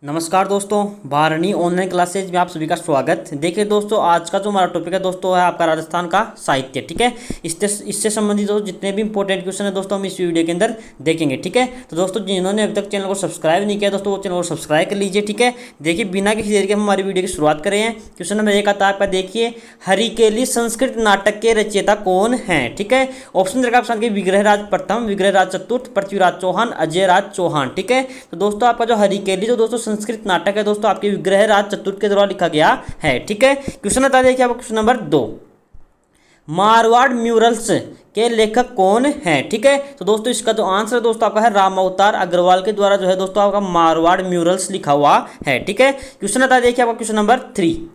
नमस्कार दोस्तों, Bharani online classes में आप सभी का स्वागत। देखिए दोस्तों, आज का जो हमारा टॉपिक है दोस्तों है आपका राजस्थान का साहित्य। ठीक है, इससे संबंधित दोस्तों जितने भी इंपॉर्टेंट क्वेश्चन है दोस्तों हम इस वीडियो के अंदर देखेंगे। ठीक है, तो दोस्तों जिन्होंने अभी तक चैनल को सब्सक्राइब नहीं किया दोस्तों वो चैनल को सब्सक्राइब कर लीजिए। ठीक है, देखिए बिना किसी देरी के हम हमारी वीडियो की शुरुआत करें हैं। क्वेश्चन नंबर 1 आता है आपका, देखिए हरिकेली संस्कृत नाटक के रचयिता कौन है। ठीक है, ऑप्शन देखा आपके विग्रहराज प्रथम, विग्रहराज चतुर्थ, पृथ्वीराज चौहान, अजयराज चौहान। ठीक है, तो दोस्तों आपका जो हरिकेली जो दोस्तों संस्कृत नाटक है दोस्तों आपके विग्रहराज चतुर्थ के द्वारा लिखा गया है। ठीक है, क्वेश्चन बता देखिए आपको क्वेश्चन नंबर 2, मारवाड़ म्यूरल्स के लेखक कौन है। ठीक है, तो दोस्तों इसका जो आंसर है दोस्तों आपका है राम अवतार अग्रवाल के द्वारा जो है दोस्तों आपका मारवाड़ म्यूरल्स लिखा हुआ है। ठीक है, क्वेश्चन बता देखिए आपका क्वेश्चन नंबर 3,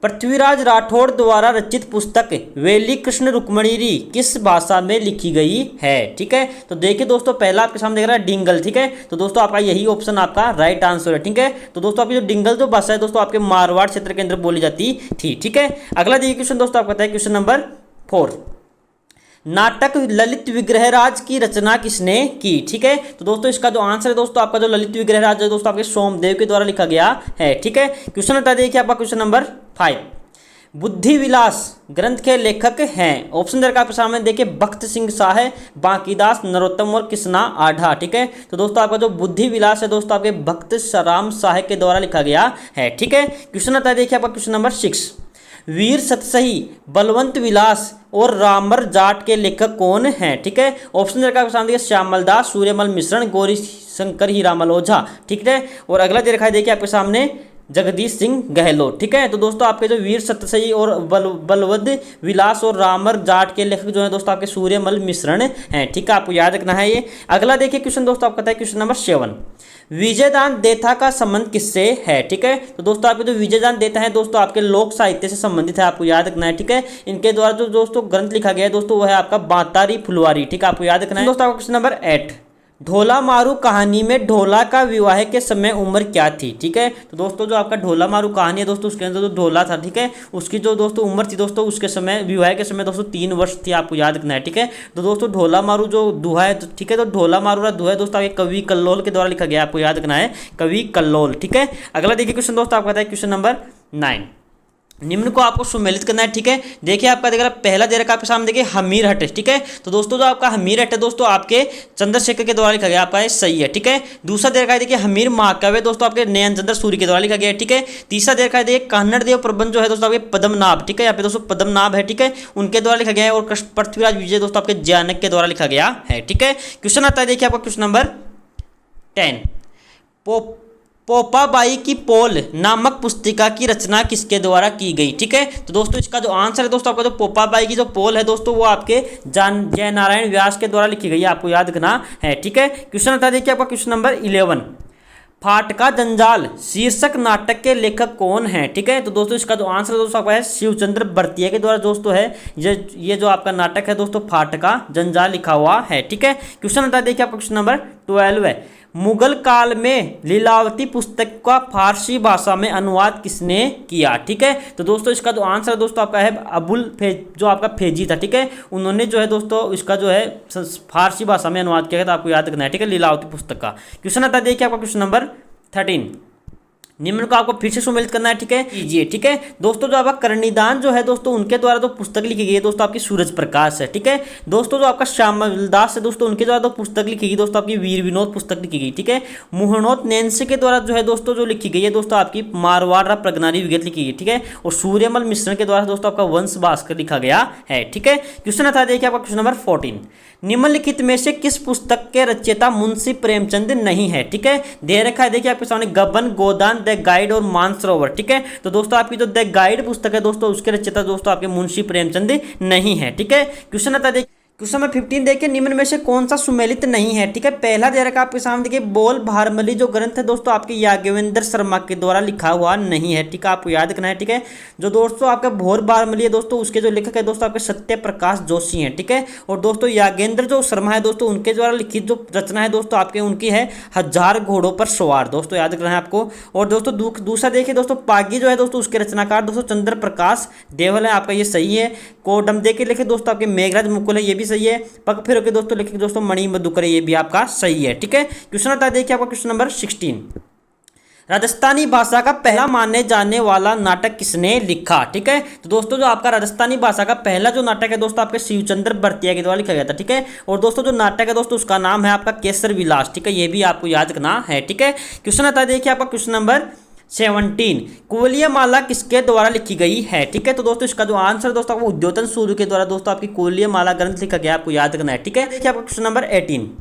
पृथ्वीराज राठौड़ द्वारा रचित पुस्तक वेली कृष्ण रुक्मणी किस भाषा में लिखी गई है। ठीक है, तो देखिए दोस्तों पहला आपके सामने देख रहा है डिंगल। ठीक है, तो दोस्तों आपका यही ऑप्शन आपका राइट आंसर है। ठीक है, तो दोस्तों आपकी जो डिंगल जो भाषा है दोस्तों आपके मारवाड़ क्षेत्र के अंदर बोली जाती थी। ठीक है, अगला देखिए क्वेश्चन दोस्तों आपका है क्वेश्चन नंबर 4, नाटक ललित विग्रहराज की रचना किसने की। ठीक है, तो दोस्तों इसका जो आंसर है दोस्तों आपका जो ललित विग्रहराज है दोस्तों आपके सोमदेव के द्वारा लिखा गया है। ठीक है, क्वेश्चन बता देखिए आपका क्वेश्चन नंबर 5, बुद्धि विलास ग्रंथ के लेखक हैं। ऑप्शन दर का आपके सामने देखिए भक्त सिंह शाह, बांकीदास, नरोत्तम और कृष्णा आढ़ा। ठीक है, तो दोस्तों आपका जो बुद्धि विलास है दोस्तों आपके भक्त राम शाह के द्वारा लिखा गया है। ठीक है, क्वेश्चन आता है देखिए आपका क्वेश्चन नंबर 6, वीर सतसही, बलवंत विलास और रामर जाट के लेखक कौन हैं। ठीक है, ऑप्शन दर का आपके सामने देखिए श्यामलदास, सूर्यमल मिश्रण, गौरी शंकर, हीरामल ओझा। ठीक है, और अगला दे रखा है देखिए आपके सामने जगदीश सिंह गहलोत। ठीक है, तो दोस्तों आपके जो वीर सतसई और बलवद विलास और रामर जाट के लेखक जो है दोस्तों आपके सूर्यमल मिश्रण हैं। ठीक है, आपको याद रखना है ये। अगला देखिए क्वेश्चन दोस्तों आपका है क्वेश्चन नंबर 7, विजयदान देथा का संबंध किससे है। ठीक है, तो दोस्तों आपके जो विजयदान देथा है दोस्तों आपके लोक साहित्य से संबंधित है, आपको याद रखना है। ठीक है, इनके द्वारा जो दोस्तों ग्रंथ लिखा गया है दोस्तों वो है आपका बातारी फुलवारी। ठीक है, आपको याद रखना है। दोस्तों आपका क्वेश्चन नंबर 8, ढोला मारू कहानी में ढोला का विवाह के समय उम्र क्या थी। ठीक है, तो दोस्तों जो आपका ढोला मारू कहानी है दोस्तों उसके अंदर जो ढोला था, ठीक है, उसकी जो दोस्तों उम्र थी दोस्तों उसके समय विवाह के समय दोस्तों 3 वर्ष थी, आपको याद रखना है। ठीक है, तो दोस्तों ढोला मारू जो दुहा है, ठीक है, तो ढोला मारू दुहा है दोस्तों आपके कवि कल्लोल के द्वारा लिखा गया, आपको याद रखना है कवि कल्लोल। ठीक है, अगला देखिए क्वेश्चन दोस्तों आपका है क्वेश्चन नंबर 9, निम्न को आपको सुमेलित करना है। ठीक है, देखिए आपका देख रहा पहला दे रखा आपके सामने देखिए हमीर हट। ठीक है, तो दोस्तों जो आपका हमीर हट है दोस्तों आपके चंद्रशेखर के द्वारा लिखा गया, आपका सही है। ठीक है, दूसरा दे रखा है देखिए हमीर महाकाव्य दोस्तों आपके नयन चंद्र सूर्य के द्वारा लिखा गया है। ठीक है, तीसरा दे रखा है देखिए कन्नड़ देव प्रबंध जो है दोस्तों आपके पद्मनाभ। ठीक है, यहाँ पे दोस्तों पद्मनाभ है, ठीक है, उनके द्वारा लिखा गया है। और पृथ्वीराज विजय दोस्तों आपके जानक के द्वारा लिखा गया है। ठीक है, क्वेश्चन आता है देखिए आपका क्वेश्चन नंबर 10, पोपाबाई की पोल नामक पुस्तिका की रचना किसके द्वारा की गई। ठीक है, तो दोस्तों इसका जो आंसर है दोस्तों आपका जो पोपाबाई की जो पोल है दोस्तों वो आपके जय नारायण व्यास के द्वारा लिखी गई है, आपको याद रखना है। ठीक है, क्वेश्चन आता है देखिए आपका क्वेश्चन नंबर 11, फाटका जंजाल शीर्षक नाटक के लेखक कौन है। ठीक है, तो दोस्तों इसका जो आंसर है दोस्तों आपका है शिवचंद्र भरतिया के द्वारा दोस्तों है ये जो आपका नाटक है दोस्तों फाटका जंजाल लिखा हुआ है। ठीक है, क्वेश्चन आता है देखिए आपका क्वेश्चन नंबर 12 है, मुगल काल में लीलावती पुस्तक का फारसी भाषा में अनुवाद किसने किया। ठीक है, तो दोस्तों इसका जो आंसर है दोस्तों आपका है जो आपका फेजी था। ठीक है, उन्होंने जो है दोस्तों इसका जो है फारसी भाषा में अनुवाद किया है, तो आपको याद रखना है। ठीक है, लीलावती पुस्तक का। क्वेश्चन आता है देखिए आपका क्वेश्चन नंबर 13, निम्न को आपको फिर से सुमेलित करना है। ठीक है, कीजिए। ठीक है, दोस्तों जो आपका करनीदान जो है दोस्तों उनके द्वारा जो पुस्तक लिखी गई है दोस्तों आपकी सूरज प्रकाश है। ठीक है, दोस्तों जो आपका श्यामलदास है दोस्तों उनके द्वारा तो पुस्तक लिखी गई दोस्तों आपकी वीर विनोद पुस्तक लिखी गई। ठीक है, मुहनोत नैन्सी के द्वारा जो है दोस्तों जो लिखी गई है दोस्तों आपकी मारवाड़ प्रगनारी विगत लिखी गई। ठीक है, और सूर्यमल मिश्रण के द्वारा दोस्तों आपका वंश भास्कर लिखा गया है। ठीक है, क्वेश्चन आता है देखिए आपका क्वेश्चन नंबर 14, निम्नलिखित में से किस पुस्तक के रचयिता मुंशी प्रेमचंद नहीं है। ठीक है, दे रखा है देखिए आपके सामने गबन, गोदान, द गाइड और मानसरोवर। ठीक है, तो दोस्तों आपकी जो द गाइड पुस्तक है दोस्तों उसके रचयिता दोस्तों आपके मुंशी प्रेमचंद नहीं है। ठीक है, क्वेश्चन आता है क्वेश्चन नंबर 15 देखिए निम्न में से कौन सा सुमेलित नहीं है। ठीक है, पहला दे रखा आपके सामने देखिए बोल भारमली जो ग्रंथ है दोस्तों आपके याज्ञवेंद्र शर्मा के द्वारा लिखा हुआ नहीं है। ठीक है, आपको याद रखना है। ठीक है, जो दोस्तों आपका भोर भारमली है दोस्तों उसके जो लेखक है दोस्तों आपके सत्य प्रकाश जोशी हैं। ठीक है, और दोस्तों याज्ञेंद्र जो शर्मा है दोस्तों उनके द्वारा लिखित जो रचना है दोस्तों आपके उनकी है 1000 घोड़ों पर सवार, दोस्तों याद रखना है आपको। और दोस्तों दूसरा देखिए दोस्तों पागी जो है दोस्तों उसके रचनाकार दोस्तों चंद्र प्रकाश देवल है, आपका ये सही है। कोडम दे के लिखे दोस्तों आपके मेघराज मुकुल है, ये भी सही है। पग फिर के दोस्तों लिखे दोस्तों मणि मधुकर, ये भी आपका सही है। ठीक है, क्वेश्चन आता है देखिए आपका क्वेश्चन नंबर 16, राजस्थानी भाषा का पहला माने जाने वाला नाटक किसने लिखा? ठीक है, तो दोस्तों जो आपका राजस्थानी भाषा का पहला जो नाटक है दोस्तों आपके शिवचंद्र बरतिया के द्वारा लिखा गया था। ठीक है, और दोस्तों जो नाटक है दोस्तों उसका नाम है आपका केसर विलास। ठीक है, ये भी आपको याद रखना है। ठीक है, क्वेश्चन आता है देखिए आपका क्वेश्चन नंबर 17, कुवलय माला किसके द्वारा लिखी गई है? ठीक है, तो दोस्तों इसका जो आंसर दोस्तों आपको उद्योतन सूर्य के द्वारा दोस्तों आपकी कुवलय माला ग्रंथ लिखा गया, आपको याद रखना है। ठीक है, देखिए आपका क्वेश्चन नंबर 18,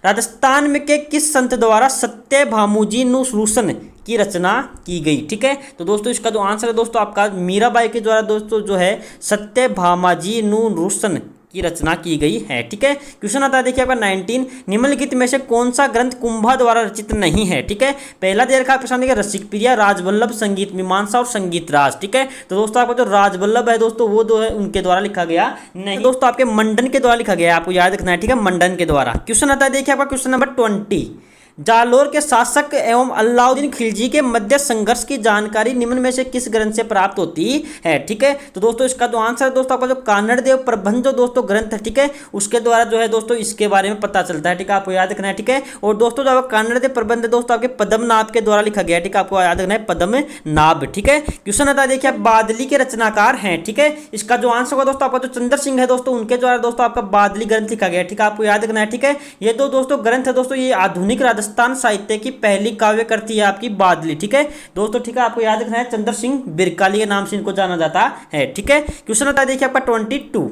राजस्थान में के किस संत द्वारा सत्यभामुजी नुरूसन की रचना की गई? ठीक है, तो दोस्तों इसका जो आंसर है दोस्तों आपका मीराबाई के द्वारा दोस्तों जो है सत्यभामाजी नुरूसन की रचना की गई है। ठीक है, क्वेश्चन आता है देखिए आपका 19, निम्नलिखित में से कौन सा ग्रंथ कुंभा द्वारा रचित नहीं है? ठीक है, पहला दे रखा प्रश्न देखिए रसिक प्रिया, राजवल्लभ, संगीत मीमांसा और संगीत राज। ठीक है, तो दोस्तों आपको जो राजवल्लभ है दोस्तों वो जो है उनके द्वारा लिखा गया नहीं, दोस्तों आपके मंडन के द्वारा लिखा गया, आपको याद रखना है। ठीक है, मंडन के द्वारा। क्वेश्चन आता है देखिए आपका क्वेश्चन नंबर 20, जालोर के शासक एवं अलाउद्दीन खिलजी के मध्य संघर्ष की जानकारी निम्न में से किस ग्रंथ से प्राप्त होती है? ठीक है, तो दोस्तों इसका जो आंसर है दोस्तों आपका जो कानड़ देव प्रबंध जो दोस्तों ग्रंथ है, ठीक है, उसके द्वारा जो है दोस्तों इसके बारे में पता चलता है। ठीक है, आपको याद रखना है। ठीक है, और दोस्तों जो कानड़ देव प्रबंध दोस्तों आपके पद्मनाभ के द्वारा लिखा गया। ठीक है, आपको याद रखना है पद्मनाभ। ठीक है, क्वेश्चन आता है देखिए बादली के रचनाकार हैं। ठीक है, इसका जो आंसर होगा दोस्तों आपका जो चंद्र सिंह है दोस्तों उनके द्वारा दोस्तों आपका बादली ग्रंथ लिखा गया। ठीक है, आपको याद रखना है। ठीक है, ये दो दोस्तों ग्रंथ है दोस्तों, ये आधुनिक राजस्थान साहित्य की पहली काव्य कृति है आपकी बादली। ठीक है दोस्तों, ठीक है, आपको याद रखना है चंद्र सिंह बिरकाली के नाम से इनको जाना जाता है। ठीक है, क्वेश्चन आता है देखिए आपका 22,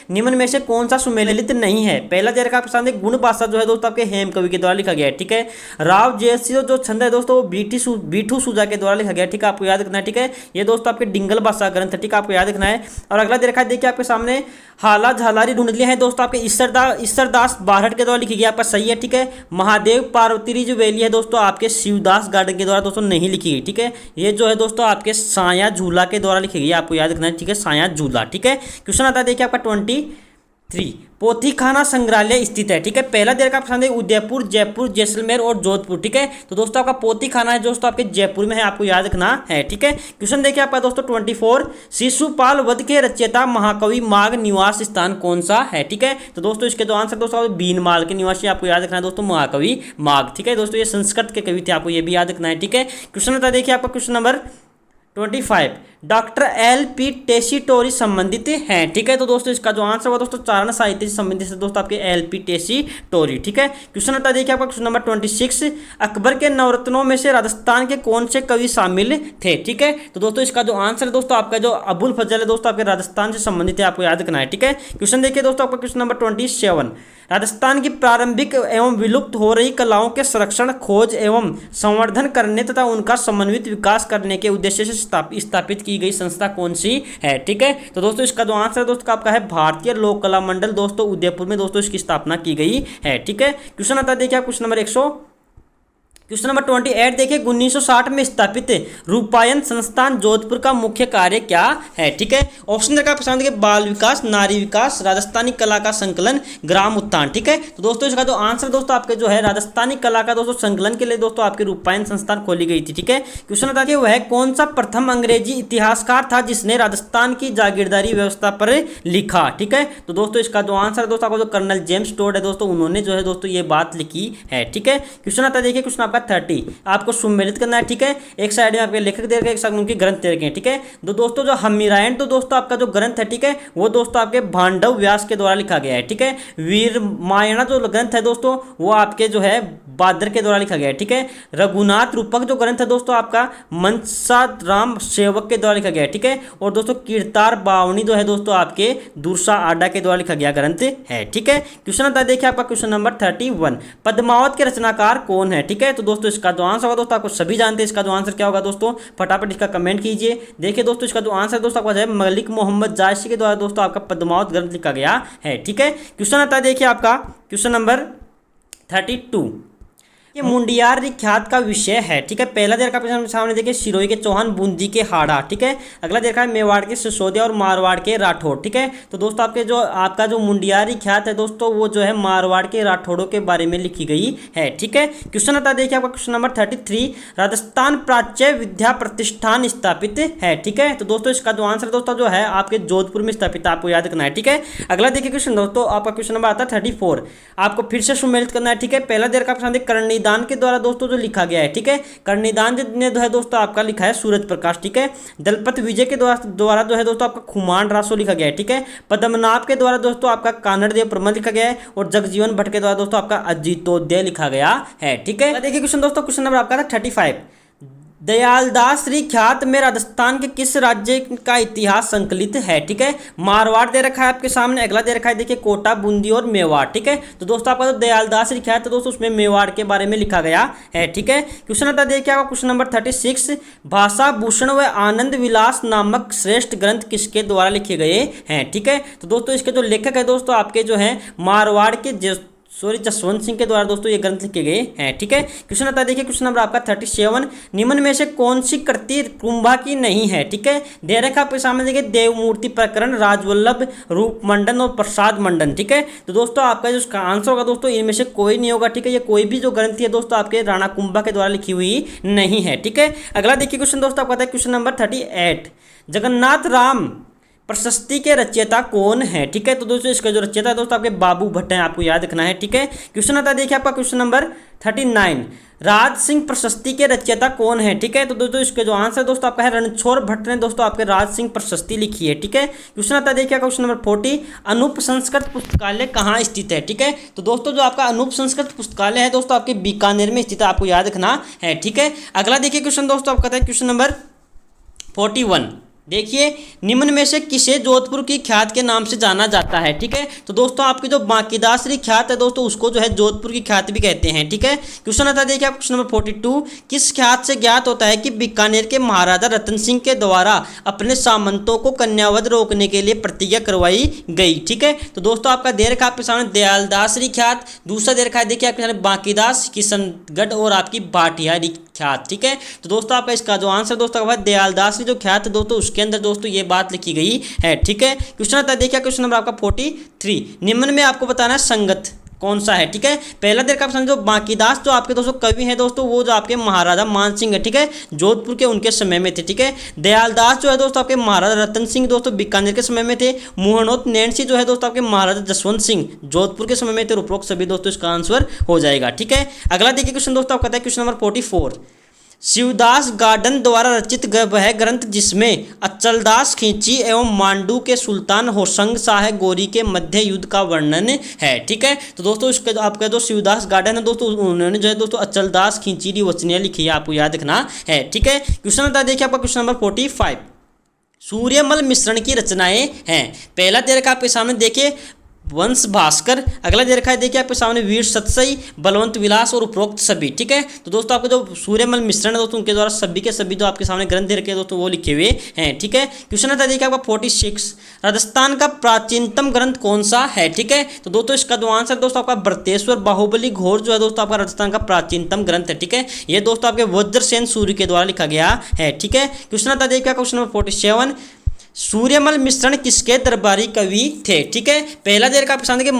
निम्न में से कौन सा सुमेलित नहीं है? पहला दे रखा प्रश्न गुण भाषा जो है दोस्तों आपके हेम कवि के द्वारा लिखा गया है। ठीक है, राव जयसी जो छंद है दोस्तों वो बीठू सूजा के द्वारा लिखा गया। ठीक है, आपको याद रखना है। ठीक है, ये दोस्तों आपके डिंगल भाषा ग्रंथ है। ठीक है, आपको याद रखना है। और अगला दे रखा है देखिए आपके सामने हाला झालारी ढूंढलियां है दोस्तों आपके ईश्वरदास बारहट के द्वारा लिखी गई, आपका सही है। ठीक है, महादेव पार्वती जो वैली है दोस्तों आपके शिवदास गार्डन के द्वारा दोस्तों नहीं लिखी गई। ठीक है, ये जो है दोस्तों आपके साया झूला के द्वारा लिखी गई, आपको याद रखना है। ठीक है, साया झूला। ठीक है, क्वेश्चन आता है देखिए आपका 23, पोथीखाना संग्रहालय स्थित है। ठीक है, पहला दे रखा प्रश्न है उदयपुर, जयपुर, जैसलमेर और जोधपुर। ठीक है, तो दोस्तों आपका पोथीखाना है दोस्तों आपके जयपुर में है, आपको याद रखना है। ठीक है, क्वेश्चन देखिए आपका दोस्तों 24, शिशुपाल वध के रचयिता महाकवि माघ निवास स्थान कौन सा है? ठीक है, तो दोस्तों इसके जो आंसर दोस्तों बीनमाल के निवासी, आपको याद रखना है दोस्तों महाकवि माघ। ठीक है दोस्तों, ये संस्कृत के कवि थे, आपको ये भी याद रखना है। ठीक है, क्वेश्चन आता है देखिए आपका क्वेश्चन नंबर 25, डॉक्टर एल.पी. टेसीटोरी संबंधित हैं। ठीक है, तो दोस्तों इसका जो आंसर होगा दोस्तों चारण साहित्य से संबंधित है दोस्तों आपके एल.पी. टेसीटोरी। ठीक है, क्वेश्चन आता है देखिए आपका क्वेश्चन नंबर 26, अकबर के नवरत्नों में से राजस्थान के कौन से कवि शामिल थे? ठीक है, तो दोस्तों इसका जो आंसर है दोस्तों आपका जो अबुल फजल है दोस्तों आपके राजस्थान से संबंधित है, आपको याद रखना है। ठीक है, क्वेश्चन देखिए दोस्तों आपका क्वेश्चन नंबर 27, राजस्थान की प्रारंभिक एवं विलुप्त हो रही कलाओं के संरक्षण, खोज एवं संवर्धन करने तथा उनका समन्वित विकास करने के उद्देश्य से स्थापित की गई संस्था कौन सी है? ठीक है, तो दोस्तों इसका जो आंसर दोस्तों आपका है भारतीय लोक कला मंडल दोस्तों उदयपुर में दोस्तों इसकी स्थापना की गई है। ठीक है, क्वेश्चन आता है देखिए क्वेश्चन नंबर 28 देखिए 1960 में स्थापित रूपायन संस्थान जोधपुर का मुख्य कार्य क्या है? ठीक है, ऑप्शन का प्रश्न देखिए बाल विकास, नारी विकास, राजस्थानी कला का संकलन, ग्राम उत्थान। ठीक है, तो दोस्तों इसका जो आंसर दोस्तों आपके जो है राजस्थानी कला का दोस्तों संकलन के लिए दोस्तों आपके रूपायन संस्थान खोली गई थी। ठीक है, क्वेश्चन आता है वह कौन सा प्रथम अंग्रेजी इतिहासकार था जिसने राजस्थान की जागीरदारी व्यवस्था पर लिखा? ठीक है, तो दोस्तों इसका जो आंसर है दोस्तों आपको जो कर्नल जेम्स टोड है दोस्तों उन्होंने जो है दोस्तों ये बात लिखी है। ठीक है, क्वेश्चन आता है देखिए क्वेश्चन आपका 30, आपको सुमेलित करना है। ठीक है, एक साइड में आपके लेखक दे रखे, एक साइड में उनके ग्रंथ दे रखे हैं। ठीक है, तो दोस्तों जो हमीरायण तो दोस्तों आपका जो ग्रंथ है ठीक है वो दोस्तों आपके भांडव व्यास के द्वारा लिखा गया है। ठीक है, वीर मायना जो ग्रंथ है दोस्तों वो आपके जो है बादर के द्वारा लिखा गया है। ठीक है, रघुनाथ रूपक जो ग्रंथ है दोस्तों आपका मनसा राम सेवक के द्वारा लिखा गया है। ठीक है, और दोस्तों कीर्तार बावनी जो है दोस्तों आपके दूरसा आडा के द्वारा लिखा गया ग्रंथ है। ठीक है, क्वेश्चन आता है देखिए आपका क्वेश्चन नंबर 31, पद्मावत के रचनाकार कौन है? ठीक है, तो दोस्तों इसका जो आंसर होगा दोस्तों आपको सभी जानते हैं, इसका जो आंसर क्या होगा दोस्तों फटाफट इसका कमेंट कीजिए। देखिए दोस्तों इसका जो आंसर दोस्तों आपका है मलिक मोहम्मद जायसी के द्वारा दोस्तों आपका पद्मावत ग्रंथ लिखा गया है। ठीक है, क्वेश्चन आता है देखिए आपका क्वेश्चन नंबर 32, ये मुंडियार ख्यात का विषय है। ठीक है, पहला दे रखा है सामने देखिए सिरोही के चौहान, बूंदी के हाड़ा। ठीक है, अगला दे रखा है मेवाड़ के सिसोदिया और मारवाड़ के राठौड़। ठीक है, तो दोस्तों आपका जो मुंडियारी ख्यात है दोस्तों वो जो है मारवाड़ के राठौड़ों के बारे में लिखी गई है। ठीक है, क्वेश्चन आता है देखिए आपका क्वेश्चन नंबर 33, राजस्थान प्राच्य विद्या प्रतिष्ठान स्थापित है। ठीक है, तो दोस्तों इसका जो आंसर दोस्तों जो है आपके जोधपुर में स्थापित, आपको याद रखना है। ठीक है, अगला देखिए क्वेश्चन दोस्तों आपका क्वेश्चन नंबर आता है 34, आपको फिर से सुमेलित करना है। ठीक है, पहला दे रखा है कर्णिदा निदान के द्वारा दोस्तों जो लिखा गया है, ठीक है। कर्णिदान ने जो है दोस्तों आपका लिखा है सूरज प्रकाश, ठीक है। दलपत विजय के द्वारा जो है दोस्तों आपका खुमान रासो लिखा गया है, ठीक है। पद्मनाभ के द्वारा दोस्तों आपका कानड़देव प्रबंध लिखा गया है और जगजीवन भट्ट के द्वारा दोस्तों आपका अजीतोदय लिखा गया है, ठीक है। देखिए क्वेश्चन दोस्तों, क्वेश्चन नंबर आपका था 35। दयालदास श्री ख्यात में राजस्थान के किस राज्य का इतिहास संकलित है, ठीक है। मारवाड़ दे रखा है आपके सामने, अगला दे रखा है देखिए कोटा, बूंदी और मेवाड़, ठीक है। तो दोस्तों आपका जो दयालदास श्री ख्यात है दोस्तों उसमें मेवाड़ के बारे में लिखा गया है, ठीक है। क्वेश्चन आता देखिए आपका क्वेश्चन नंबर 36। भाषा भूषण व आनंद विलास नामक श्रेष्ठ ग्रंथ किसके द्वारा लिखे गए हैं, ठीक है। तो दोस्तों इसके जो लेखक है दोस्तों आपके जो है मारवाड़ के जसवंत सिंह के द्वारा दोस्तों ये ग्रंथ लिखे गए हैं, ठीक है। क्वेश्चन आता है देखिए क्वेश्चन नंबर आपका 37। निम्न में से कौन सी कृति कुंभा की नहीं है, ठीक है। दे रखा आपके सामने देखिए देवमूर्ति प्रकरण, राजवल्लभ, रूप मंडन और प्रसाद मंडन, ठीक है। तो दोस्तों आपका जो इसका आंसर होगा दोस्तों इनमें से कोई नहीं होगा, ठीक है। ये कोई भी जो ग्रंथ है दोस्तों आपके राणा कुंभा के द्वारा लिखी हुई नहीं है, ठीक है। अगला देखिए क्वेश्चन दोस्तों आपका है क्वेश्चन नंबर 38। जगन्नाथ राम प्रशस्ति के रचयिता कौन है, ठीक है। तो दोस्तों इसका जो रचयिता है दोस्तों आपके बाबू भट्ट हैं, आपको याद रखना है, ठीक है। क्वेश्चन आता है देखिए आपका क्वेश्चन नंबर 39। राज सिंह प्रशस्ति के रचयिता कौन है, ठीक है। तो दोस्तों इसका जो आंसर दोस्तों आपका है रणछोड़ भट्ट ने दोस्तों आपके राज सिंह प्रशस्ति लिखी है, ठीक है। क्वेश्चन आता है देखिए क्वेश्चन नंबर 40। अनूप संस्कृत पुस्तकालय कहाँ स्थित है, ठीक है। तो दोस्तों जो आपका अनूप संस्कृत पुस्तकालय है दोस्तों आपके बीकानेर में स्थित है, आपको याद रखना है, ठीक है। अगला देखिए क्वेश्चन दोस्तों आपका है क्वेश्चन नंबर 41। देखिए निम्न में से किसे जोधपुर की ख्यात के नाम से जाना जाता है, ठीक है। तो दोस्तों आपकी जो बांकीदास श्री ख्यात है दोस्तों उसको जो है जोधपुर की ख्यात भी कहते हैं, ठीक है। क्वेश्चन आता है देखिए क्वेश्चन नंबर 42। किस ख्यात से ज्ञात होता है कि बीकानेर के महाराजा रतन सिंह के द्वारा अपने सामंतों को कन्यावध रोकने के लिए प्रतिज्ञा करवाई गई, ठीक है। तो दोस्तों आपका दे रखा आपके सामने दयालदास श्री ख्यात, दूसरा दे रखा है देखिए आपके सामने बांकीदास, किशनगढ़ और आपकी भाटियारी ख्यात, ठीक है। तो दोस्तों आपका इसका जो आंसर दोस्तों आपका दयालदास की जो ख्यात है दोस्तों उसके अंदर दोस्तों ये बात लिखी गई है, ठीक है। क्वेश्चन आता है देखिए क्वेश्चन नंबर आपका 43। निम्न में आपको बताना है संगत कौन सा है, ठीक है। पहला देर का आप समझो बांकीदास जो आपके दोस्तों कवि हैं दोस्तों वो जो आपके महाराजा मान सिंह है, ठीक है, जोधपुर के उनके समय में थे, ठीक है। दयालदास जो है दोस्तों आपके महाराजा रतन सिंह दोस्तों बीकानेर के समय में थे। मोहनोत नैनसी जो है दोस्तों आपके महाराजा जसवंत सिंह जोधपुर के समय में थे। उपरोक्त सभी दोस्तों इसका आंसर हो जाएगा, ठीक है। अगला देखिए क्वेश्चन दोस्तों आपका है क्वेश्चन नंबर 44। शिवदास गार्डन द्वारा रचित वह ग्रंथ जिसमें अचलदास खींची एवं मांडू के सुल्तान होशंग शाह गोरी के मध्य युद्ध का वर्णन है, ठीक है। तो दोस्तों इसका आपका जो शिवदास गार्डन है दोस्तों उन्होंने जो है दोस्तों अचलदास खींची वचनियाँ लिखी है, आपको याद रखना है, ठीक है। क्वेश्चन आता है देखिए आपका क्वेश्चन नंबर 45। सूर्यमल मिश्रण की रचनाएं हैं। पहला दे रखा आपके सामने देखिए वंश भास्कर, अगला दे रखा है देखिए आपके सामने वीर सतसई, बलवंत विलास और उपरोक्त सभी, ठीक है। तो दोस्तों आपके जो सूर्यमल मिश्रण है दोस्तों उनके द्वारा सभी के सभी जो आपके सामने ग्रंथ दे रखे हैं दोस्तों वो लिखे हुए हैं, ठीक है। क्वेश्चन आता है देखिए आपका 46। राजस्थान का प्राचीनतम ग्रंथ कौन सा है, ठीक है। तो दोस्तों इसका जो आंसर दोस्तों आपका बृहतेश्वर बाहुबली घोर जो है दोस्तों आपका राजस्थान का प्राचीनतम ग्रंथ है, ठीक है। ये दोस्तों आपके वज्रसेन सूर्य के द्वारा लिखा गया है, ठीक है। क्वेश्चन आता है देखिए क्वेश्चन नंबर 47। सूर्यमल मिश्रण किसके दरबारी कवि थे, ठीक है। पहला दे रखा आपके सामने